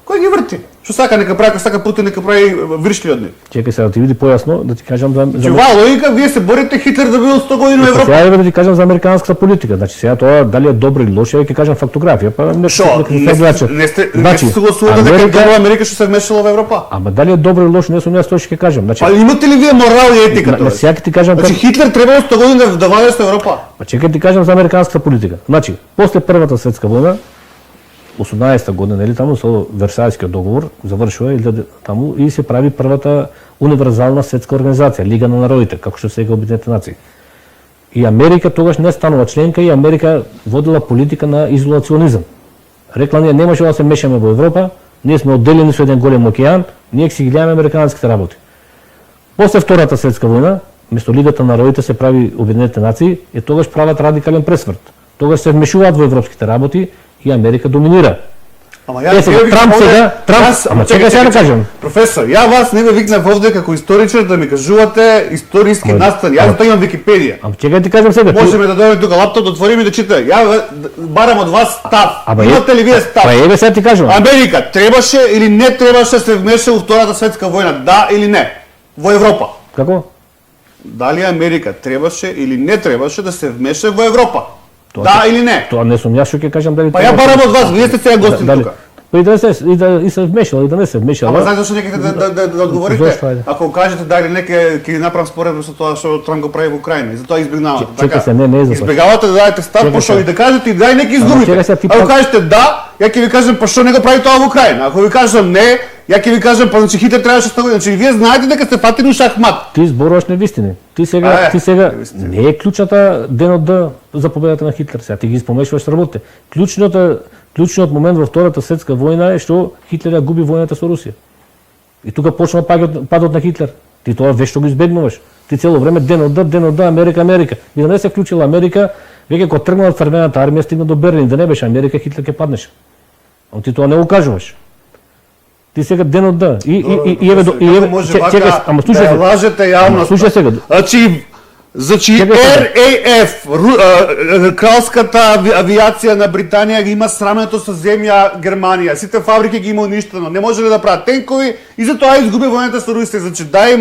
Кој ги врти? Што сака нека прави, сака Путин нека прави вршли од нив. Чекај сега да ти види појасно, да ти кажам за Ова логика, вие се борите Хитлер да бил 100 години во Европа. Сега еве да ти кажам за американската политика. Значи сега тоа дали е добро или лошо, ќе кажам фактографија, па не Шо? Не сте согласувате дека добро Америка што се вмешала во Европа? Ама дали е добро или лошо, не сум јас тоа ќе кажам. Значи, Па имате ли вие морал и етика тоа? сега ќе ти кажам Значи Хитлер требало 100 години да владее со Европа. Па чекај ти кажам за американската политика. Значи, после Првата светска војна, 18-та година, нели таму со Версајскиот договор завршува и таму и се прави првата универзална светска организација, Лига на народите, како што сега Обединетите нации. И Америка тогаш не станува членка и Америка водила политика на изолационизам. Рекла ние не може да се мешаме во Европа, ние сме одделени со еден голем океан, ние ќе си ги гледаме американските работи. После Втората светска војна, место Лигата на народите се прави Обединетите нации и тогаш прават радикален пресврт. Тогаш се вмешуваат во европските работи и Америка доминира. Ама јас Ама чекај сега да кажам. Професор, ја вас не ме викнав овде како историчар да ми кажувате историски настани. Јас тоа имам Википедија. Ама чекај ти кажам сега. Можеме да дојдеме тука лаптоп, да отвориме и да читаме. Ја барам од вас став. Имате ли вие став? Па еве сега ти кажам. Америка требаше или не требаше да се вмеша во Втората светска војна? Да или не? Во Европа. Како? Дали Америка требаше или не требаше да се вмеша во Европа? Да или не? Тоа не сум јас што ќе кажам дали. Па ја барам од вас, вие сте сега гостин тука. Па и се вмешала и да не се вмешала. Ама знаете зашто некаде да одговорите? Ако кажете да или не ќе направам споредба со тоа што Трамп го прави во Украина и затоа избегнавате. Чекај се, не е за тоа. Избегавате да дадете став, пошто и да кажете и да и нека изгубите. Ако кажете да, ја ќе ви кажам па што не го прави тоа во Украина. Ако ви кажам не, ја ќе ви кажам па значи Хитлер требаше 100 години. Значи вие знаете дека сте фатени у шахмат. Ти зборуваш невистини. Ти сега не е клучната денот за победата на Хитлер. Сега ти ги спомешуваш работите. Клучниот момент во Втората светска војна е што Хитлер ја губи војната со Русија. И тука почна падот на Хитлер. Ти тоа вешто го избегнуваш. Ти цело време денот да Америка. И да не се вклучила Америка, веќе кога тргнала црвената армија стигна до Берлин, да не беше Америка, Хитлер ќе паднеше. А ти тоа не го кажуваш. Ти сега денот да. И еве чекај, ама слушај сега. Лажете јавност. Слушај сега. Значи RAF, кралската авиација на Британија ги има срамето со земја Германија. Сите фабрики ги има уништено. Не можеле да прават тенкови и затоа изгуби војната со Русија. Значи дај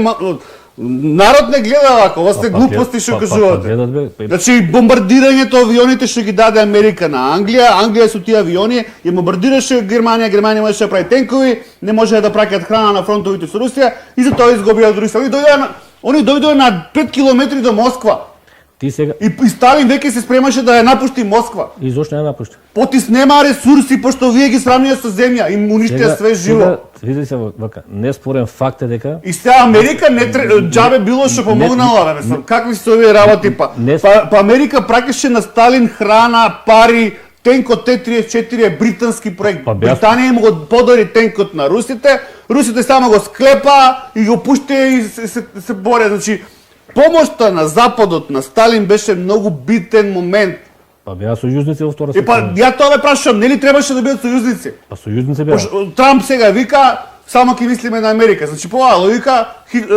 народ не гледа вака, ова сте глупости што кажувате. Значи бомбардирањето авионите што ги даде Америка на Англија со тие авиони ја бомбардираше Германија можеше да прави тенкови, не можеле да праќаат храна на фронтовите со Русија и затоа изгубија од Русија. Они дојдоа на 5 километри до Москва. Ти сега И Сталин веќе се спремаше да ја напушти Москва. И зошто не ја напушти? Потис нема ресурси пошто вие ги срамија со земја, им уништија све живо. Види се вака, неспорен факт е дека И сега Америка не џабе било што помогнала, бе, какви се овие работи па Америка праќаше на Сталин храна, пари, тенкот Т-34 е британски проект. Британија им го подари тенкот на русите само го склепа и го пушти и се борят. Значи, помошта на Западот на Сталин беше многу битен момент. Па беа сојузници во Втора светска војна. Ја тоа ме прашувам, нели требаше да бидат сојузници? Па сојузници беа. Трамп сега вика, само ќе мислиме на Америка. Значи, по оваа логика,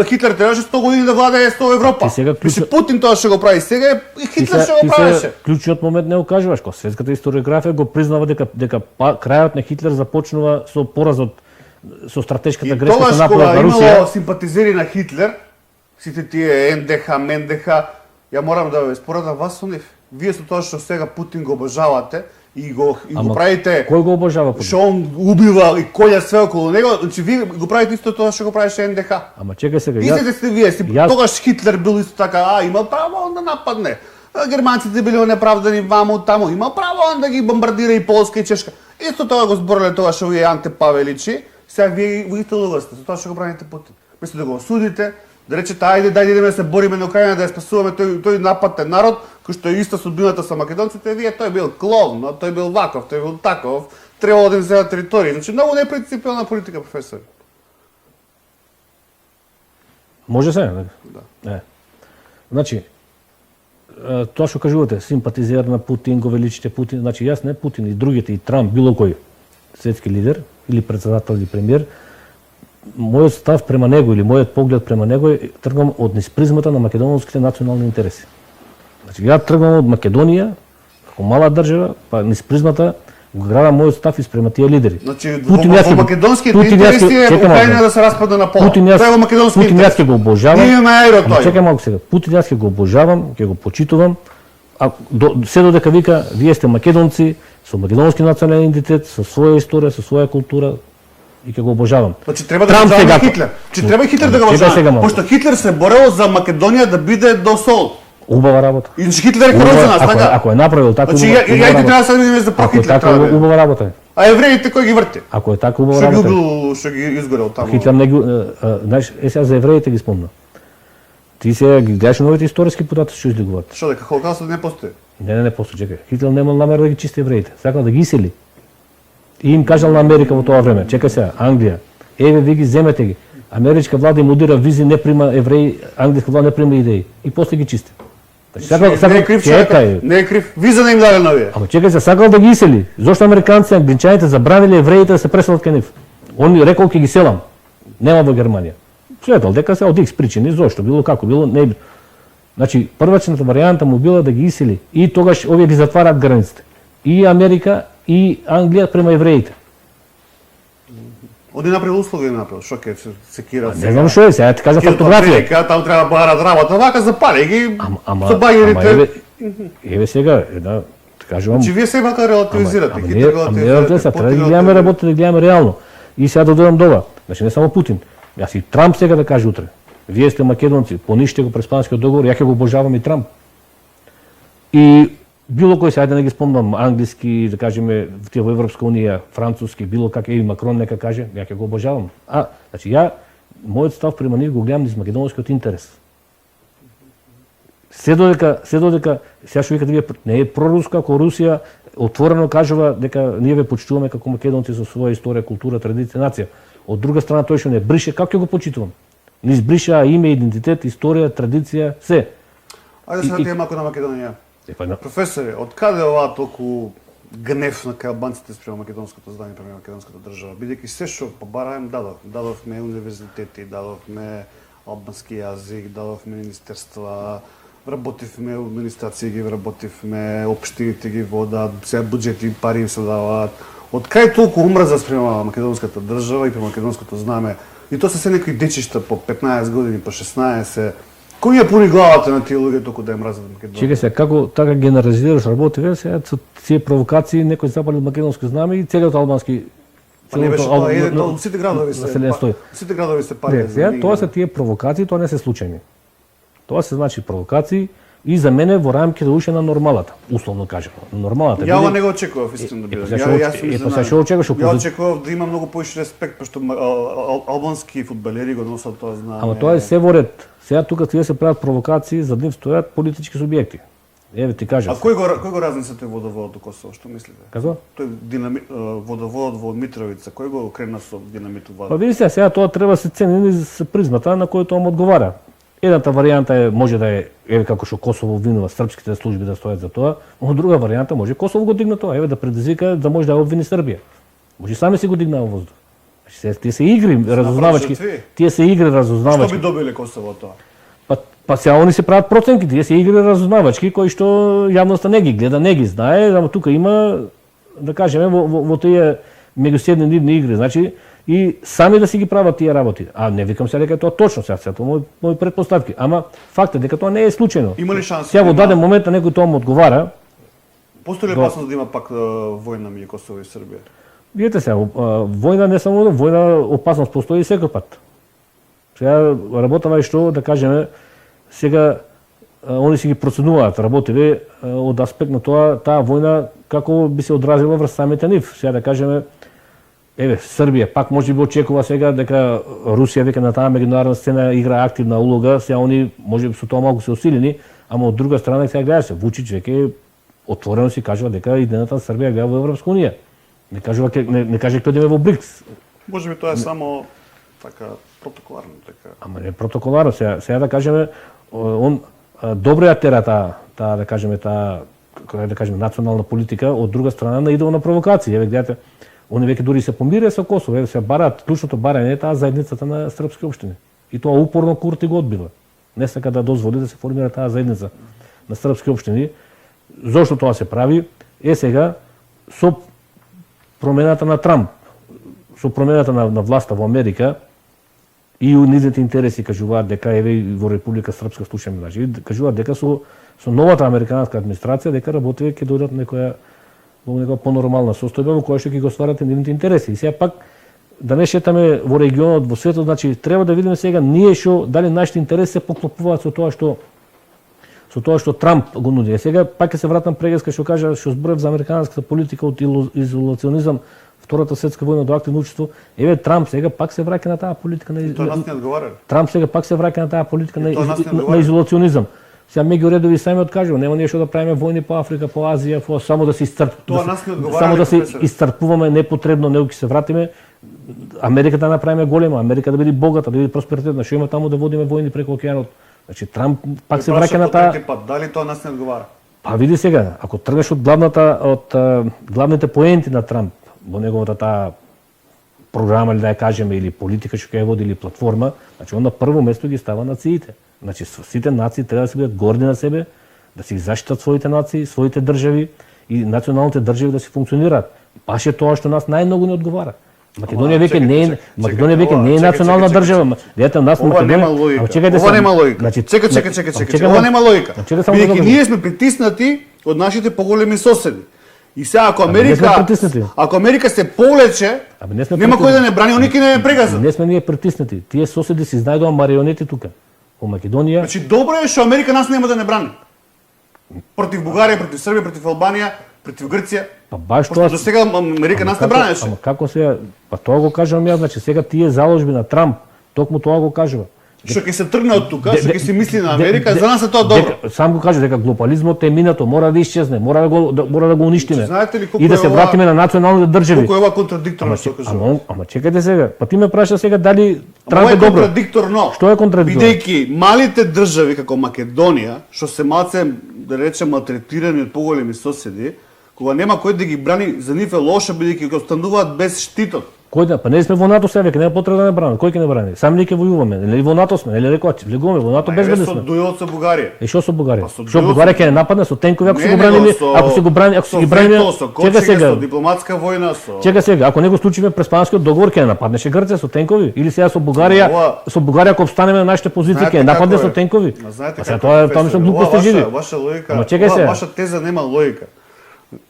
Хитлер требаше 100 години да владее со Европа. Значи, Путин тоа што го прави сега и Хитлер што го правеше. Клучниот момент не го кажуваш, кога светската историографија го признава дека крајот на Хитлер започнува со поразот со стратешката грешка се направила на Русија. И тогаш кога имало симпатизери на Хитлер, сите тие НДХ, МНДХ, ја морам да ве споредам вас со нив. Вие со тоа што сега Путин го обожавате и го правите. Кој го обожава Путин? Што он убива и колја све околу него, значи вие го правите исто тоа што го правеше НДХ. Ама чекај сега. Истите сте вие, тогаш Хитлер бил исто така, имал право он да нападне. Германците били неправдани ваму таму, имал право он да ги бомбардира и Полска и Чешка. Исто тоа го збореле тогаш овие Анте Павеличи. Сега вие во исто луга сте, со тоа што го браните Путин. Мислите да го осудите, да речете ајде идеме да се бориме на Украина, да ја спасуваме тој нападен народ, кој што е иста судбината со македонците, вие тој бил клон, но тој бил ваков, тој бил таков, требало да им зема територија. Значи многу непринципиална политика, професор. Може се, да. Значи тоа што кажувате, симпатизер на Путин, го величите Путин, значи јас не Путин и другите и Трамп, било кој светски лидер или председател или премиер, мојот став према него или мојот поглед према него е тргам од низ призмата на македонските национални интереси. Значи ја тргам од Македонија како мала држава, па низ призмата го градам мојот став и спрема тие лидери. Значи, во македонските интереси е Украина да се распадне на пола. Тоа е во македонски интерес. Путин јас ќе го обожавам. Ние имаме аеро тој. Чекај малку сега. Путин јас ќе го обожавам, ќе го почитувам. А се додека вика вие сте македонци со македонски национален идентитет, со своја историја, со своја култура и ќе го обожавам. Значи треба да обожаваме Хитлер. Значи треба Хитлер да го обожаваме. Пошто Хитлер се борел за Македонија да биде до сол. Убава работа. И Хитлер е кров за нас, така? Ако е направил така, значи, ја и треба да се видиме за про Хитлер. Ако е така, убава работа. А евреите кој ги врти? Ако е така, убава работа. Што ги изгорел таму. Хитлер не ги, знаеш, сега за евреите ги спомна. Ти сега ги гледаш новите историски податоци што излегуваат. Што дека Холокаустот не постои? Не постои, чекај. Хитлер немал намера да ги чисти евреите. Сакал да ги исели. И им кажал на Америка во тоа време, чекај сега, Англија, еве ви ги земете ги. Америчка влада им удира визи, не прима евреи, англиска влада не прима идеи. И после ги чисти. Не е крив човекот, не е крив, виза не им даде на овие. Ама чекај се, сакал да ги исели. Зошто американци, англичаните забраниле евреите да се преселат кај нив? Он рекол ќе ги селам. Нема во Германија. Следел дека се од X причини, зошто било како било, не. Значи првачната варијанта му била да ги исели и тогаш овие ги затвараат границите. И Америка и Англија према евреите. Оди направил услови направил, што ќе се секира. Не знам што е, сега ти кажа фотографија. Таму треба барат работа, вака запали ги со багерите. Еве сега, да кажувам. Значи вие се вака релативизирате, ги релативизирате. Треба да гледаме работа, да гледаме реално. И сега да додам дова. Значи не само Путин. Јас и Трамп сега да каже утре. Вие сте македонци, пониште го Преспанскиот договор, ја ќе го обожавам и Трамп. И било кој се, ајде да не ги спомнам, англиски, да кажеме, тие во Европска унија, француски, било как и Макрон нека каже, ја ќе го обожавам. Значи мојот став према нив го гледам низ македонскиот интерес. Се додека сега што викате вие не е проруско, ако Русија отворено кажува дека ние ве почитуваме како македонци со своја историја, култура, традиција, нација. Од друга страна тој што не брише, како ќе го почитувам? Не избриша име, идентитет, историја, традиција, се. Ајде сега тие малку на Македонија. Професоре, од каде оваа толку гнев на албанците спрема македонското здание, према македонската држава? Бидејќи се што побараем дадовме универзитети, дадовме албански јазик, дадовме министерства, работивме администрација, ги вработивме, општините ги водат, сега буџети, пари им се даваат. Од кај толку омрза спрема македонската држава и према македонското знаме? И тоа се некои дечишта по 15 години, по 16. Кој ја пуни главата на тие луѓе толку да ја мразат Македонија? Чекај се, како така генерализираш работите, сега со тие провокации некој запали македонско знаме и целиот албански не беше тоа, сите градови се пари. Сега тоа се тие провокации, тоа не се случајни. Тоа се значи провокации и за мене во рамките уште на нормалата, условно кажано. Нормалата. Ја не го очекував искрено да биде. Ја очекував да има многу поише респект, пошто албански фудбалери го носат тоа знаме. Ама тоа е се во ред. Сега тука тие се прават провокации, за нив стојат политички субјекти. Еве ти кажав. А кој го разнесе тој водоводот во Косово, што мислите? Казва? Тој водоводот во Митровица, кој го крена со динамитот вода? Па видите, сега тоа треба се цени за призмата на кој тоа му одговара. Едната варијанта е може да е еве како што Косово обвинува српските служби да стојат за тоа, а друга варијанта може Косово го дигна тоа, еве да предизвика да може да обвини Србија. Може сами си го дигнаа во воздух. Тие се игри разузнавачки. Тие се игри разузнавачки. Што би добиле Косово тоа? Па сега они се прават проценки, тие се игри разузнавачки кои што јавноста не ги гледа, не ги знае, ама тука има да кажеме во тие меѓуседневни игри, значи и сами да си ги прават тие работи. А не викам сега дека е тоа точно, сега тоа мои претпоставки, ама факт е дека тоа не е случајно. Има ли шанса? Сега во даден момент на некој тоа му одговара. Постои ли опасност да има пак војна меѓу Косово и Србија? Видете сега, војна не само војна, опасност постои секој пат. Сега работава и што да кажеме сега они си ги проценуваат работите од аспект на тоа таа војна како би се одразила врз самите нив. Сега да кажеме еве Србија пак може би очекува сега дека Русија века на таа меѓународна сцена игра активна улога, сега они може би со тоа малку се усилени, ама од друга страна сега гледаш се Вучич веќе отворено си кажува дека идената на Србија гледа во Европска унија. Не кажува не каже ќе одиме во БРИКС. Може би тоа е само така протоколарно така. Ама не протоколарно, сега да кажеме он добро ја тера таа да кажеме национална политика, од друга страна на идеја на провокации. Еве гледате, они веќе дури се помирија со Косово, еве се бараат, клучното барање е таа заедницата на српски општини. И тоа упорно Курти го одбива. Не сака да дозволи да се формира таа заедница на српски општини. Зошто тоа се прави? Сега со промената на Трамп, со промената на власта во Америка и нивните интереси кажуваат дека еве и во Република Српска слушаме, значи кажуваат дека со новата американска администрација дека работите ќе дојдат во некоја понормална состојба во која што ќе го стварате нивните интереси. И сега пак да не шетаме во регионот, во светот, значи треба да видиме сега ние дали нашите интереси се поклопуваат со тоа што Трамп го нуди. Сега пак ќе се вратам прегеска што кажа, што зборев за американската политика од изолационизам, Втората светска војна до активно учество. Еве Трамп сега пак се враќа на таа политика Трамп сега пак се враќа на таа политика на изолационизам. Сега меѓуредови сами откажува, нема ние што да правиме војни по Африка, по Азија, само да се само да се исцрпуваме непотребно, него ќе се вратиме. Америка да направиме голема, Америка да биде богата, да биде просперитетна, што има таму да водиме војни преку океанот. Значи Трамп пак се враќа на таа. Дали тоа нас не одговара? Па види сега, ако тргнеш од главните поенти на Трамп во неговата таа програма, или да ја кажеме, или политика што ќе ја води, или платформа, значи он на прво место ги става нациите. Значи сите нации треба да се бидат горди на себе, да си заштитат своите нации, своите држави и националните држави да си функционираат. Баш е тоа што нас најмногу не одговара. Македонија веќе не е национална држава. Дете нас Ова нема логика. Ова нема логика. Чекај. Ова нема логика. Бидејќи ние сме притиснати од нашите поголеми соседи. И сега ако Америка се повлече, нема кој да не брани, они ќе не прегазат. Не сме ние притиснати. Тие соседи си знајдува марионети тука. Во Македонија. Значи добро е што Америка нас нема да не брани. Против Бугарија, против Србија, против Албанија, против Грција. Па баш тоа. До сега Америка нас не бранеше. Ама како сега? Па тоа го кажам ја, значи сега тие заложби на Трамп, токму тоа го кажува. Што ќе се тргне од тука, што ќе се мисли на Америка, за нас е тоа добро. Сам го кажа дека глобализмот е минато, мора да исчезне, мора да го уништиме. И да се вратиме на националните држави. Колку е ова контрадикторно што кажува? Ама чекајте сега, па ти ме праша сега дали Трамп е добро. Контрадикторно. Што е контрадикторно? Бидејќи малите држави како Македонија, што се малце да речем малтретирани од поголеми соседи, кога нема кој да ги брани, за нив е лошо бидејќи го остануваат без штитот. Кој да, па не сме во НАТО сега, веќе нема потреба да не бранат. Кој ќе не брани? Сами ние ќе војуваме. Нели во НАТО сме, нели рекоа, влегуваме во НАТО безбедни сме. Со дуелот со Бугарија. И што со Бугарија? Што Бугарија ќе не нападне со тенкови ако се го браниме, ако се ги браниме, чека сега. Со дипломатска војна со. Чека сега, ако него случиме Преспанскиот договор ќе не нападнеше Грција со тенкови или сега со Бугарија ако обстанеме на нашите позиции ќе нападне со тенкови. Знаете како тоа не се глупости живи. Ваша логика, ваша теза нема логика.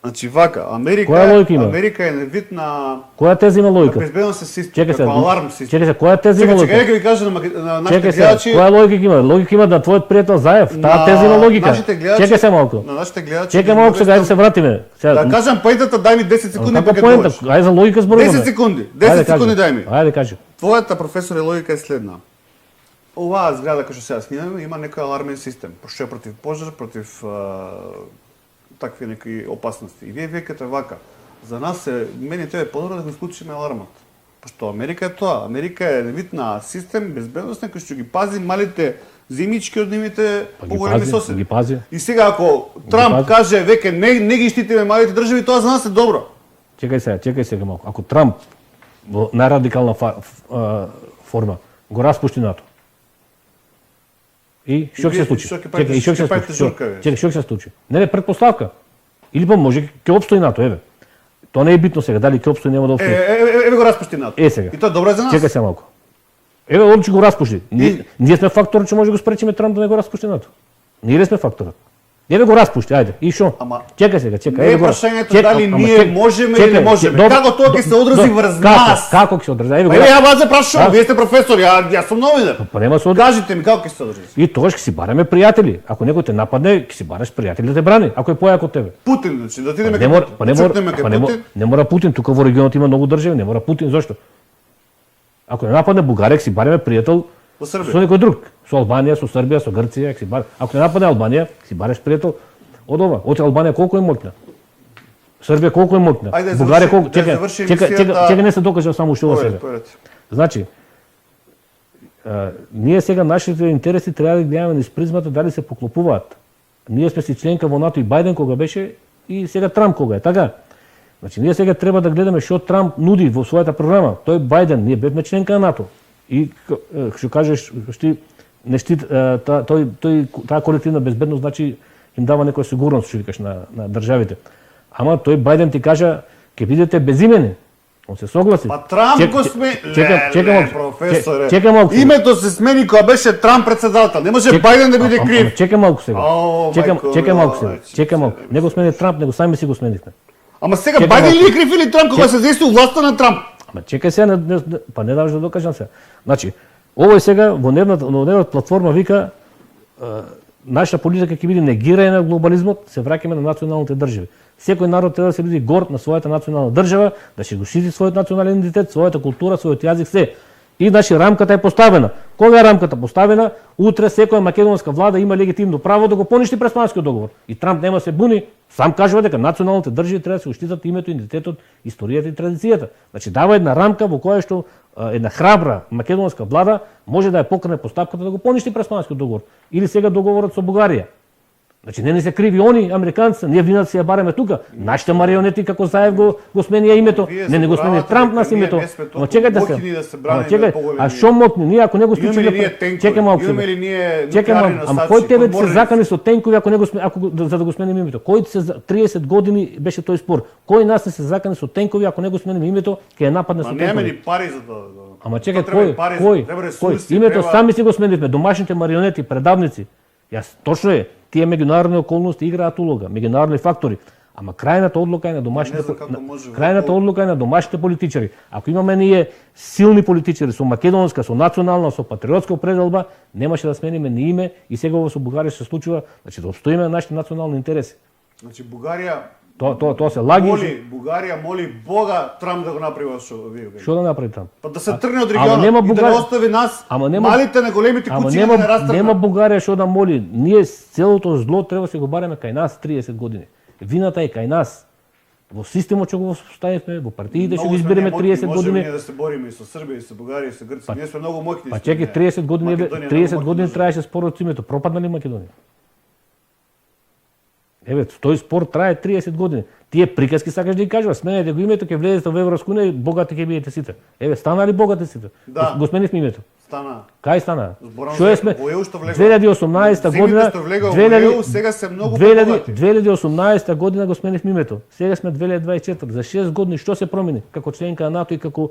Значи вака, Америка е вид на која теза има логика? Безбедносен систем, како аларм систем. Чекај се, која теза има логика? Чекај, ќе ви кажам на нашите гледачи. Која логика има? Логика има на твојот пријател Заев. Таа теза има логика. Чекај се малку. На нашите гледачи. Чекај малку сега да се вратиме. Да кажам поентата, дај ми 10 секунди па ќе дојдеш. Ајде за логика зборуваме. 10 секунди. 10 секунди дај ми. Ајде кажи. Твојата професоре логика е следна. Оваа зграда која што сега снимаме има некој алармен систем, пошто е против пожар, против такви некои опасности. И вие викате вака, за нас мене тоа е подобро да го исклучиме алармот. Пошто Америка е тоа, Америка е вид на систем безбедносен кој што ги пази малите земјички од нивните поголеми соседи. И сега ако Трамп каже веќе не ги штитиме малите држави, тоа за нас е добро. Чекај сега малку. Ако Трамп во најрадикална форма го распушти НАТО. И што ќе се случи? Чекај, што ќе се случи? Не, претпоставка. Или па може ќе опстои НАТО, еве. Тоа не е битно сега, дали ќе опстои, нема да опстои. Еве го распушти НАТО. Сега. И тоа добро е за нас. Чекај се малку. Еве одлучи го распушти. Ние сме факторот што може да го спречиме Трамп да не го распушти НАТО. Ние сме факторот. Еве го распушти, ајде. И што? Чекај сега, чекај. Не е прашањето дали ние можеме или не можеме. Како тоа ќе се одрази врз нас? Како ќе се одрази? Еве ја вас прашувам, вие сте професор, јас сум новинар. Па нема се одрази. Кажете ми како ќе се одрази? И тогаш ќе си бараме пријатели. Ако некој те нападне, ќе си бараш пријатели да те брани. Ако е појак од тебе. Путин, значи да отидеме кај Путин. Не мора Путин, тука во регионот има многу држави, не мора Путин, зошто? Ако не нападне Бугарија, ќе си бараме пријател со некој друг, со Албанија, со Србија, со Грција, ќе си бараме. Ако не нападне Албанија, ќе си бараш пријател од ова. Од Албанија колку е моќна? Србија колку е моќна? Бугарија колку? Чекај, не се докажа само уште ова сега. Значи, ние сега нашите интереси треба да гледаме низ призмата дали се поклопуваат. Ние сме си членка во НАТО и Бајден кога беше и сега Трамп кога е, така? Значи, ние сега треба да гледаме што Трамп нуди во својата програма. Тој Бајден, ние бевме членка на НАТО. И што кажеш, таа колективна безбедност, значи, им дава некоја сигурност, што викаш, на државите. Ама тој Бајден ти кажа, ќе бидете безимени. Он се согласи. Па Трамп го смени. Чекам, професоре. чекам малку. Името се смени кога беше Трамп председател. Не може Бајден да биде крив. Чекам малку сега. Чекам малку сега. значи, Чекам малку. Не го смени Трамп, него сами си го сменивме. Ама сега Бајден ли е крив или Трамп кога се заисти власта на Трамп? Ама чекај сега, па не даваш да докажам сега. Значи, овој сега во нивната платформа вика нашата политика ќе биде негирање на глобализмот, се враќаме на националните држави. Секој народ треба да се биде горд на својата национална држава, да ќе го шити својот национален идентитет, својата култура, својот јазик, се. И значи рамката е поставена. Кога е рамката поставена, утре секоја македонска влада има легитимно право да го поништи Преспанскиот договор. И Трамп нема се буни, сам кажува дека националните држави треба да се уштитат името, идентитетот, историјата и традицијата. Значи дава една рамка во која што една храбра македонска влада може да ја покрене постапката да го поништи Преспанскиот договор или сега договорот со Бугарија. Значи не се криви они американци, ние вината си ја бареме тука. Нашите марионети како Заев го смени името, не го смени Трамп нас името. Ама чекајте се. А што мотни? Ние ако не го случиле, чекај малку. Чекај, ама кој тебе се закани со тенкови ако не го за да го сменим името? Кој се 30 години беше тој спор? Кој нас не се закани со тенкови ако не го сменим името, ќе ја нападне со тенкови? Нема ни пари за тоа. Ама чекај, кој? Името сами си го сменивме, домашните марионети, предавници. Точно е, тие меѓународни околности играат улога, меѓународни фактори. Ама крајната одлука е на домашните политичари. Ако имаме ние силни политичари со македонска, со национална, со патриотска определба, немаше да смениме ни име и сега во со Бугарија се случува, значи да обстоиме на нашите национални интереси. Значи Бугарија Тоа се лаги. Бугарија моли Бога Трамп да го направи што вие. Што да направи Трамп? Па да се тргне од регионот и да не остави нас малите на големите куќи да не растргнат. Нема Бугарија што да моли. Ние целото зло треба да се го бареме кај нас 30 години. Вината е кај нас. Во системот што го поставивме, во партиите што го избереме 30 години. Ние да се бориме и со Србија, и со Бугарија, и со Грција. Ние сме многу моќни. Па чекај 30 години траеше спорот со името. Пропадна ли Македонија? Еве, тој спор трае 30 години. Тие приказки сакаш да ги кажуваш, сменете го името, ќе влезете во Европска унија и богати ќе бидете сите. Еве, стана ли богати сите? Да. Го сменивме името. Стана. Кај стана? Што сме? 2018 година, 2018 година го сменивме името. Сега сме 2024. За 6 години што се промени како членка на НАТО и како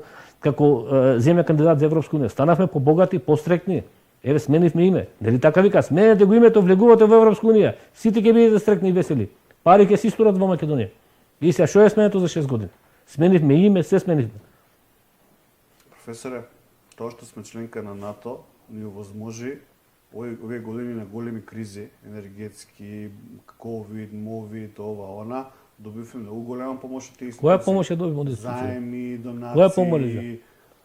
земја кандидат за Европска унија? Станавме побогати, пострекни. Еве, сменивме име. Нели така вика? Сменете го името, влегувате во Европска унија. Сите ќе бидете стрекни и весели. Пари ќе се исторат во Македонија. И сега што е сменето за 6 години? Сменивме име, се сменивме. Професоре, тоа што сме членка на НАТО ни овозможи овие години на големи кризи, енергетски, ковид, мовид, ова, она, добивме многу голема помош од тие институции. Која помош ја добивме од институции? Заеми, донации. Која помош?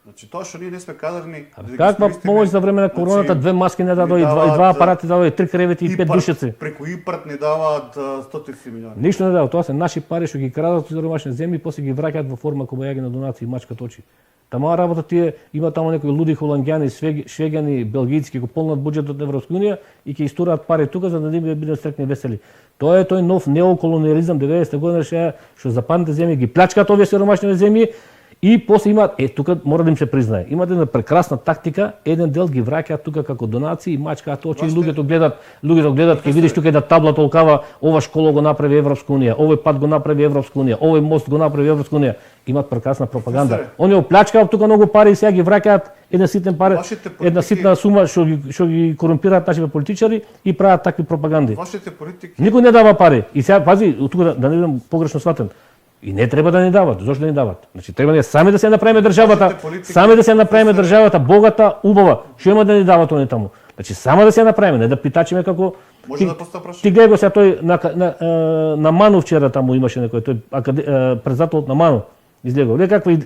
Значи тоа што ние не сме кадарни. Каква помош за време на короната? 2 маски не дадоа и 2 апарати дадоа и 3 кревети и 5 душеци. Преку ИПАРТ не даваат стотици милиони. Ништо не дава, тоа се наши пари што ги крадат од сиромашни земји и после ги враќаат во форма кобајаги на донации и мачкат очи. Тама работа тие има таму некои луди холанѓани, швеѓани, белгијци го полнат буџетот на Европска унија и ќе истураат пари тука за да не бидат стрекни весели. Тоа е тој нов неоколониализам 90-та година што западните земји ги плачкаат овие сиромашни земји. И после имаат, тука мора да им се признае, имаат една прекрасна тактика, еден дел ги враќаат тука како донации, мачкаат очи и луѓето гледат, ќе видиш тука една табла толкава, ова школа го направи Европска унија, овој пат го направи Европска унија, овој мост го направи Европска унија. Имаат прекрасна пропаганда. Они оплачкаат тука многу пари и сега ги враќаат една ситна сума што ги корумпираат нашите политичари и прават такви пропаганди. Вашите политики. Никој не дава пари. И сега пази, тука да не бидам погрешно сватен. И не треба да ни дават. Зошто да ни дават? Значи треба ние сами да се направиме државата, богата, убава. Што има да ни дават они таму? Значи само да се направиме, не да питачиме како може да поставам Ти гледај го сега тој на Ману вчера таму имаше некој тој председателот на Ману излегол.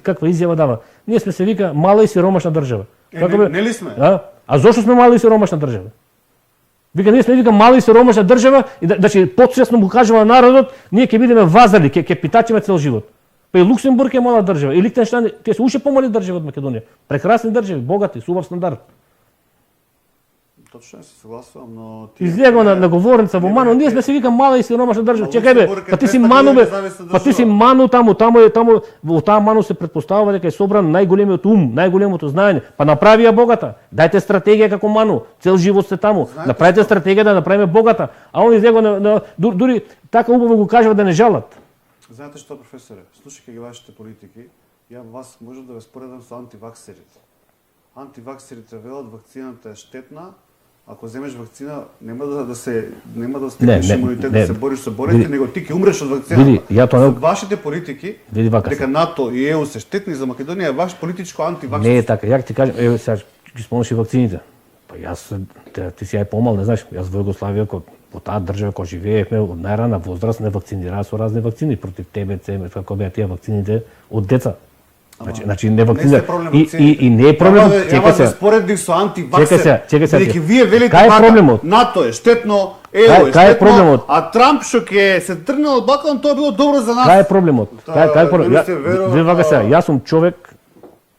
Каква изјава дава? Ние сме се вика мала и сиромашна држава. Не ли сме? А зошто сме мала и сиромашна држава? Вика, ние сме мала и сиромашна држава и значи потсвесно му кажува на народот, ние ќе бидеме вазали, ќе питачиме цел живот. Па и Луксембург е мала држава, и Лихтенштајн, тие се уште помали држави од Македонија. Прекрасни држави, богати, со убав стандард. Точно се согласувам, но излегува на говорница во Ману, ние сме се вика мала и сиромашна држава. Чекај бе, па ти си Ману бе, па ти си Ману таму во таа Ману се претпоставува дека е собран најголемиот ум, најголемото знаење. Па направи ја богата. Дајте стратегија како Ману, цел живот сте таму. Направете стратегија да направиме богата. А он излегува дури така убаво го кажува да не жалат. Знаете што, професоре, слушајќи ги вашите политики, ја вас може да ве споредам со антиваксерите. Антиваксерите велат вакцината е штетна, ако земеш вакцина нема да стигнеш имунитет да се бориш со болести, него ти ќе умреш од вакцината. Види, ја тоа вашите политики, дека НАТО и ЕУ се штетни за Македонија, е ваш политичко антиваксер. Не е така, ја ти кажам, еве сега ги спомнеш и вакцините. Па јас ти си помал, не знаеш, јас во Југославија во таа држава кога живеевме од најрана возраст не вакцинираа со разни вакцини против ТБЦ, како беа тие вакцините од деца. Значи не вакцина и не е проблем. Чека се. Споредник со антиваксер. Чека се. Бидејќи вие велите проблемот? НАТО е штетно, ЕУ е штетно, а Трамп што ќе се тргне од бакалон, тоа било добро за нас. Кај е проблемот? Кај е проблемот? Вие вака се, јас сум човек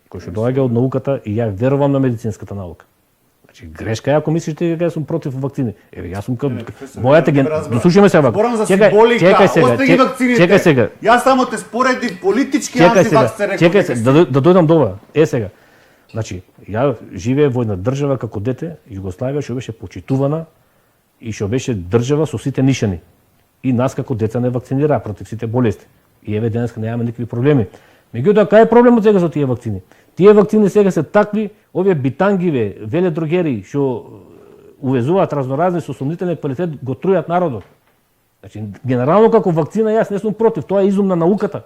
кој што доаѓа од науката и ја верувам на медицинската наука. Значи грешка е ако мислиш дека јас сум против вакцини. Еве јас сум мојата дослушаме се вака. Чекај сега. Јас само те споредив политички антиваксер. Чекај се, да дојдам до ова. Сега. Значи, ја живеев во една држава како дете, Југославија што беше почитувана и што беше држава со сите нишани. И нас како деца не вакцинираа против сите болести. И еве денеска немаме никакви проблеми. Меѓутоа, кај е проблемот сега со тие вакцини? Тие вакцини сега се такви, овие битангиве, веледрогери што увезуваат разноразни со сомнителен квалитет, го трујат народот. Значи, генерално како вакцина јас не сум против, тоа е изум на науката.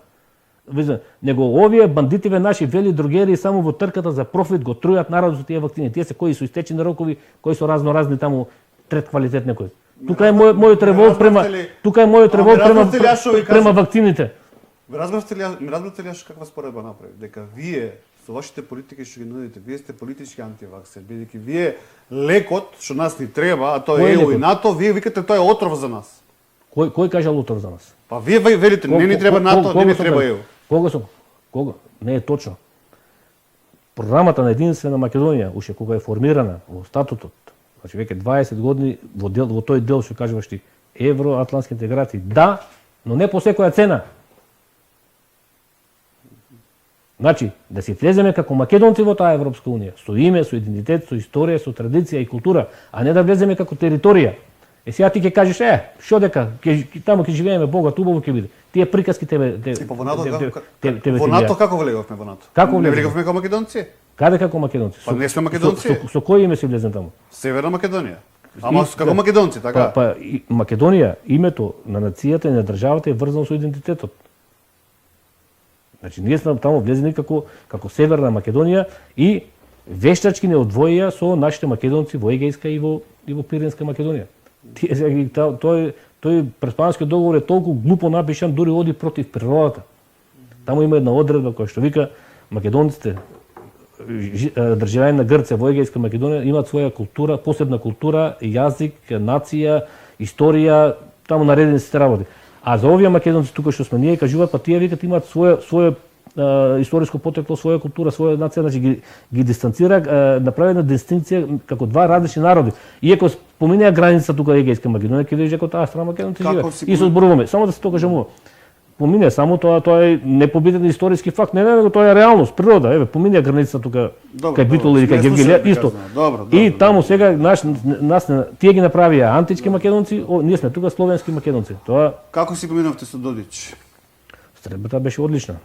Него овие бандитиве наши веледрогери само во трката за профит го трујат народот со тие вакцини. Тие се кои со истечени рокови, кои со разноразни таму трет квалитет некој. Тука е мојот револт према вакцините. Ми разбравте ли јас каква споредба направи? Дека вие со вашите политики што ги нудите, вие сте политички антиваксер, бидејќи вие лекот што нас ни треба, а тоа е ЕУ и НАТО, вие викате тоа е отров за нас. Кој кажал отров за нас? Па вие велите не ни треба НАТО, не ни треба ЕУ. Кога? Не е точно. Програмата на Единствена Македонија, уште кога е формирана во статутот, значи веќе 20 години во тој дел што кажуваш ти, евроатлантски интеграции, да, но не по секоја цена. Значи, да си влеземе како македонци во таа Европска Унија, со име, со идентитет, со историја, со традиција и култура, а не да влеземе како територија. Сега ти ќе кажеш, што дека таму ќе живееме богат, убаво ќе биде. Тие приказки тебе во НАТО како влеговме во НАТО? Како не влеговме како македонци? Каде како македонци? Па не сме македонци. Со кој име си влезен таму? Северна Македонија. Ама како македонци, така? Па Македонија, името на нацијата и на државата е врзано со идентитетот. Значи, ние сме таму влезени како Северна Македонија и вештачки не одвоија со нашите македонци во Егејска и во Пиринска Македонија. Тој преспанскиот договор е толку глупо напишан, дури оди против природата. Таму има една одредба која што вика македонците, државјани на Грција во Егејска Македонија имаат своја култура, посебна култура, јазик, нација, историја, таму наредени сите работи. А за овие македонци тука што сме ние кажуваат, па тие викат имаат своја историско потекло, своја култура, своја нација, значи ги дистанцира, направи една дистинција како два различни народи. Иако споминеа граница тука Егејска Македонија, ќе видиш дека таа страна македонци живеат. И се зборуваме, само да се тоа кажам ова. Помине само тоа е непобитен историски факт, не тоа е реалност, природа. Еве, помине граница тука кај Битола или кај Гевгелија исто. И таму сега нас тие ги направија антички македонци, ние сме тука словенски македонци. Тоа како си поминавте со Додич? Средбата беше одлична.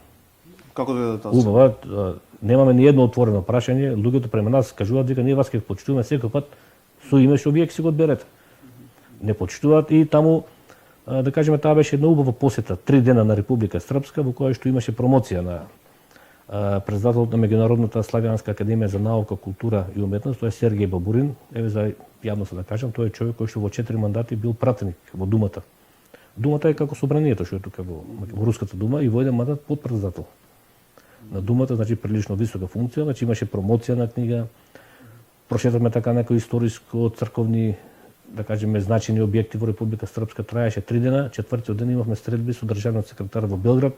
Како дојде тоа? Убава, немаме ни едно отворено прашање, луѓето према нас кажуваат дека ние вас ќе почитуваме секој пат со име што вие ќе си го одберете. Не почитуваат и таму да кажеме, таа беше една убава посета, 3 дена на Република Српска, во која што имаше промоција на председателот на Меѓународната славјанска академија за наука, култура и уметност, тоа е Сергеј Бабурин. Еве за јавност да кажам, тој е човек кој што во 4 мандати бил пратеник во Думата. Думата е како собранието што е тука во Руската дума и во еден мандат подпредседател на Думата, значи прилично висока функција, значи имаше промоција на книга. Прошетавме така некои историско црковни, да кажеме, значени објекти во Република Српска, траеше 3 дена, четвртиот ден имавме средби со државниот секретар во Белград,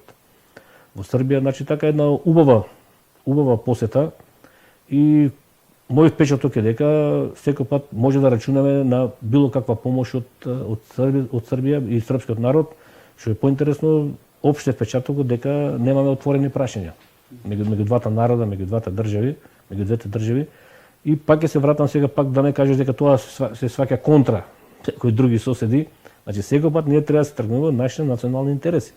во Србија, значи така една убава посета и мојот впечаток е дека секој пат може да рачунаме на било каква помош од Србија и српскиот народ, што е поинтересно, опште впечатокот дека немаме отворени прашања меѓу двата народа, меѓу двете држави. И пак ќе се вратам сега пак да не кажеш дека тоа се сваќа контра кои други соседи. Значи секој пат ние треба да се тргнеме од нашите национални интереси.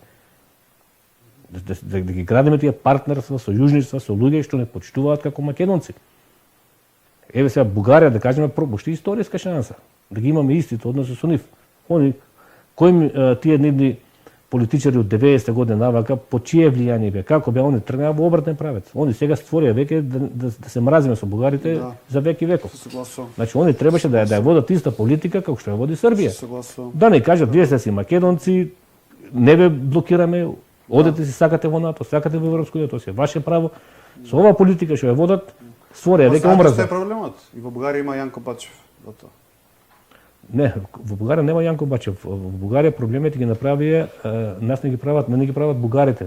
Да ги градиме тие партнерства, сојужништва со луѓе што не почитуваат како македонци. Еве сега Бугарија, да кажеме, пробушти историска шанса да ги имаме истите односи со нив. Они тие нивни политичари од 90 години навака, по чие влијание бе, како бе, они тргнаа во обратен правец. Они сега створија веќе да се мразиме со бугарите за веки веков. Значи, они требаше да ја водат иста политика како што ја води Србија. Да не кажат, вие сте си македонци, не ве блокираме, одете си, сакате во НАТО, сакате во Европскиот, тоа е ваше право. Со оваа политика што ја водат, створија веќе омраза. Тоа е проблемот. И во Бугарија има Јанко Бачев. Не, во Бугарија нема Јанко Бачев. Во Бугарија проблемите ги направија, нас не ги прават бугарите.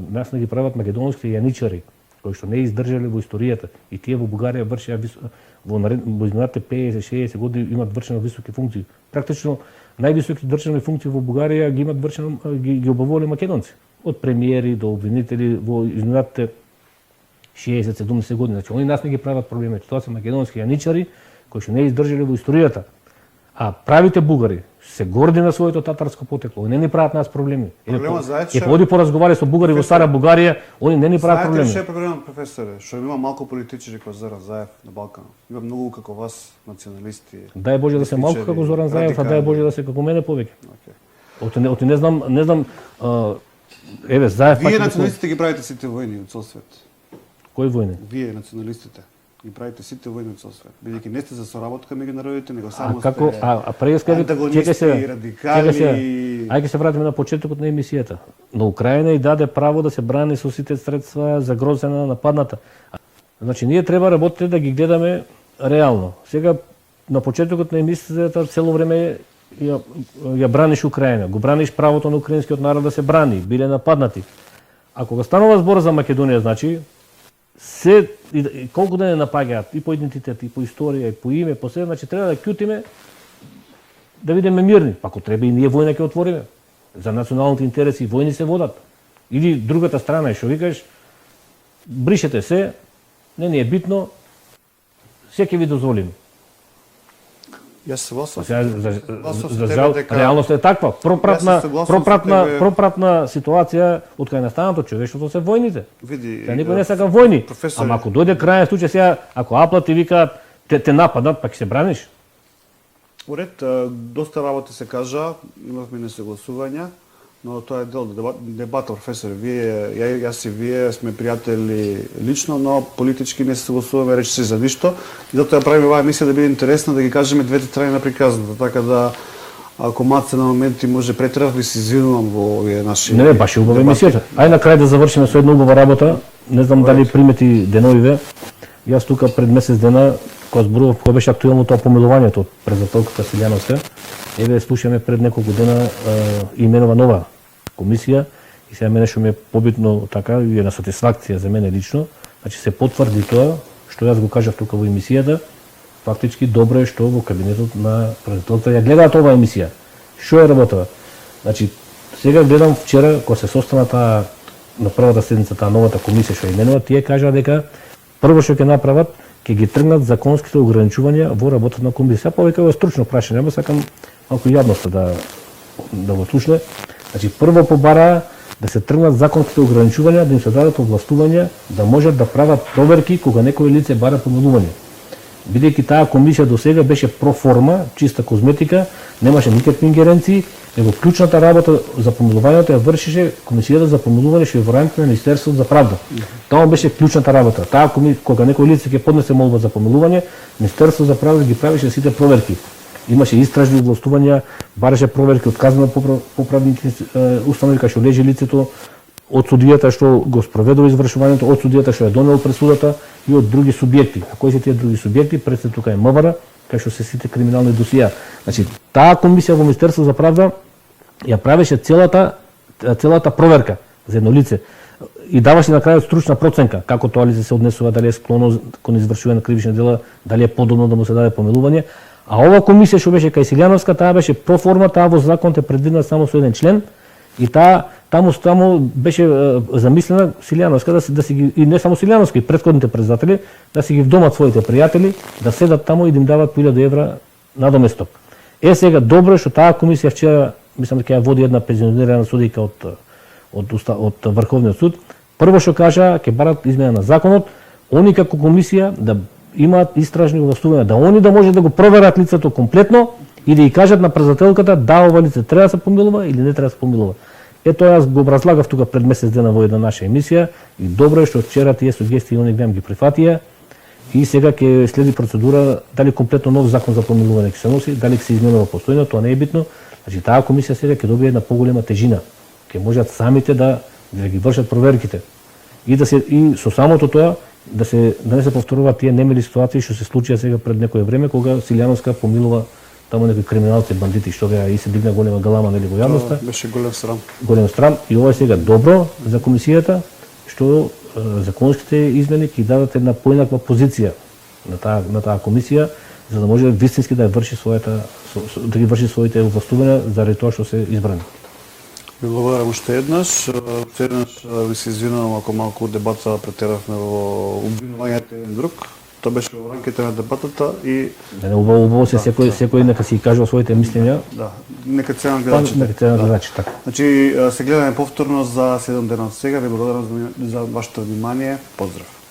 Нас не ги прават македонските јаничари, кои што не издржале во историјата. И тие во Бугарија вршеа во изминатите 50-60 години имат вршено високи функции. Практично највисоки државни функции во Бугарија ги имат вршено ги обавувале македонци. Од премиери до обвинители во изминатите 60-70 години. Значи, они нас не ги прават проблемите. Тоа се македонски јаничари кои што не издржале во историјата. А правите бугари се горди на своето татарско потекло. Они не ни прават нас проблеми. Е поди поразговари со бугари во Стара Бугарија, они не ни прават проблеми. Знаете што е проблемот, професоре? Што има малку политичари како Зоран Заев на Балканот. Има многу како вас националисти. Дај Боже да се малку како Зоран Заев, а дај Боже да се како мене повеќе. Оти не знам, еве Заев пак. Вие националистите ги правите сите војни од цел свет. Кои војни? Вие националистите ги правите сите војни од цел свет. Бидејќи не сте за соработка меѓу народите, него само сте антагонисти, радикали. Ајде се вратиме на почетокот на емисијата. На Украина и даде право да се брани со сите средства загрозена на нападната. Значи ние треба работите да ги гледаме реално. Сега на почетокот на емисијата цело време ја браниш Украина, го браниш правото на украинскиот народ да се брани, биле нападнати. А кога станува збор за Македонија, значи се колку да не напаѓаат и по идентитет, и по историја, и по име, по се, значи треба да ќутиме да бидеме мирни. Па ако треба и ние војна ќе отвориме. За националните интереси војни се водат. Или другата страна е што викаш, бришете се, не ни е битно, се ќе ви дозволиме. Јас се согласувам. За жал, реалност е таква. Пропратна ситуација од кај настанато човештвото се војните. Види, никој не сака војни. Ама ако дојде крајен случај сега, ако аплат ти викаат те нападат, па ќе се браниш. Уред, доста работи се кажа, имавме несогласувања, но тоа е дел дебата, професор. Јас и вие сме пријатели лично, но политички не се согласуваме речиси за ништо. И затоа ја правиме оваа емисија да биде интересна, да ги кажеме двете страни на приказната, така да ако Маце на моменти може претерав, ви се извинувам во овие наши. Не, баш е убава емисијата. Ај на крај да завршиме со една убава работа. Не знам дали примети деновиве. Јас тука пред месец дена кога зборував, кога беше актуелно тоа помилувањето од председателката Силјановска, еве слушаме пред неколку дена именува нова комисија и сега мене што ми е побитно така и е на сатисфакција за мене лично, значи се потврди тоа што јас го кажав тука во емисијата, фактички добро е што во кабинетот на председателката ја гледаат оваа емисија. Што е работа? Значи сега гледам вчера кога се состана таа на првата седница таа новата комисија што ја именува, тие кажаа дека прво што ќе направат ќе ги тргнат законските ограничувања во работата на комисија. Повеќе е стручно прашање, ама сакам малку јавноста да го слушне. Значи прво побараа да се тргнат законските ограничувања, да им се дадат овластувања да можат да прават проверки кога некој лице бара помилување. Бидејќи таа комисија до сега беше проформа, чиста козметика, немаше никакви ингеренции, него клучната работа за помилувањето ја вршеше комисијата за помилување што е во рамките на Министерството за правда. Тоа беше клучната работа. Таа кога некој лице ќе поднесе молба за помилување, Министерството за правда ги правеше сите проверки. Имаше истражни овластувања, бараше проверки од казна поправните установи кај што лежи лицето, од судијата што го спроведува извршувањето, од судијата што ја донел пресудата и од други субјекти. А кои се тие други субјекти? Пред тука е МВР, кај што се сите криминални досија. Значи, таа комисија во Министерството за правда ја правеше целата проверка за едно лице и даваше на крајот стручна проценка како тоа лице се однесува, дали е склоно кон извршување на кривични дела, дали е подобно да му се даде помилување. А ова комисија што беше кај Силјановска, таа беше проформа, таа во законот е предвидена само со еден член и таму беше замислена Силјановска да си ги, и не само Силјановска, и претходните председатели да си ги вдомат своите пријатели, да седат таму и да им дават 1000 евра надоместок. Сега добро е што таа комисија вчера, мислам дека ја води една пензионирана судијка од Врховниот суд, прво што кажа ќе барат измена на законот, они како комисија да имаат истражни овластувања, да они да може да го проверат лицето комплетно и да ја кажат на празателката да ова лице треба да се помилува или не треба да се помилува. Ето јас го образлагав тука пред месец дена во една наша емисија и добро е што вчера тие сугестии они ги прифатија и сега ќе следи процедура дали комплетно нов закон за помилување ќе се носи, дали ќе се изменува постојно, тоа не е битно. Значи таа комисија сега ќе добие една поголема тежина. Ќе можат самите да ги вршат проверките. И со самото тоа да не се повторуваат тие немили ситуации што се случија сега пред некое време кога Силјановска помилува таму некои криминалци, бандити што беа и се дигна голема галама нели во јавноста. Беше голем срам. Голем срам и ова е сега добро за комисијата што законските измени ќе дадат една поинаква позиција на таа комисија за да може вистински да врши ги врши своите овластувања заради тоа што се избрани. Ви благодарам уште еднаш. Ви се извинувам ако малку дебата претеравме во обвинувањето еден друг. Тоа беше во рамките на дебатата и убаво се секој нека си кажува своите мислења. Да, нека ценат гледачите. Нека ценат гледачите, така. Значи се гледаме повторно за 7 дена од сега. Ви благодарам за вашето внимание. Поздрав.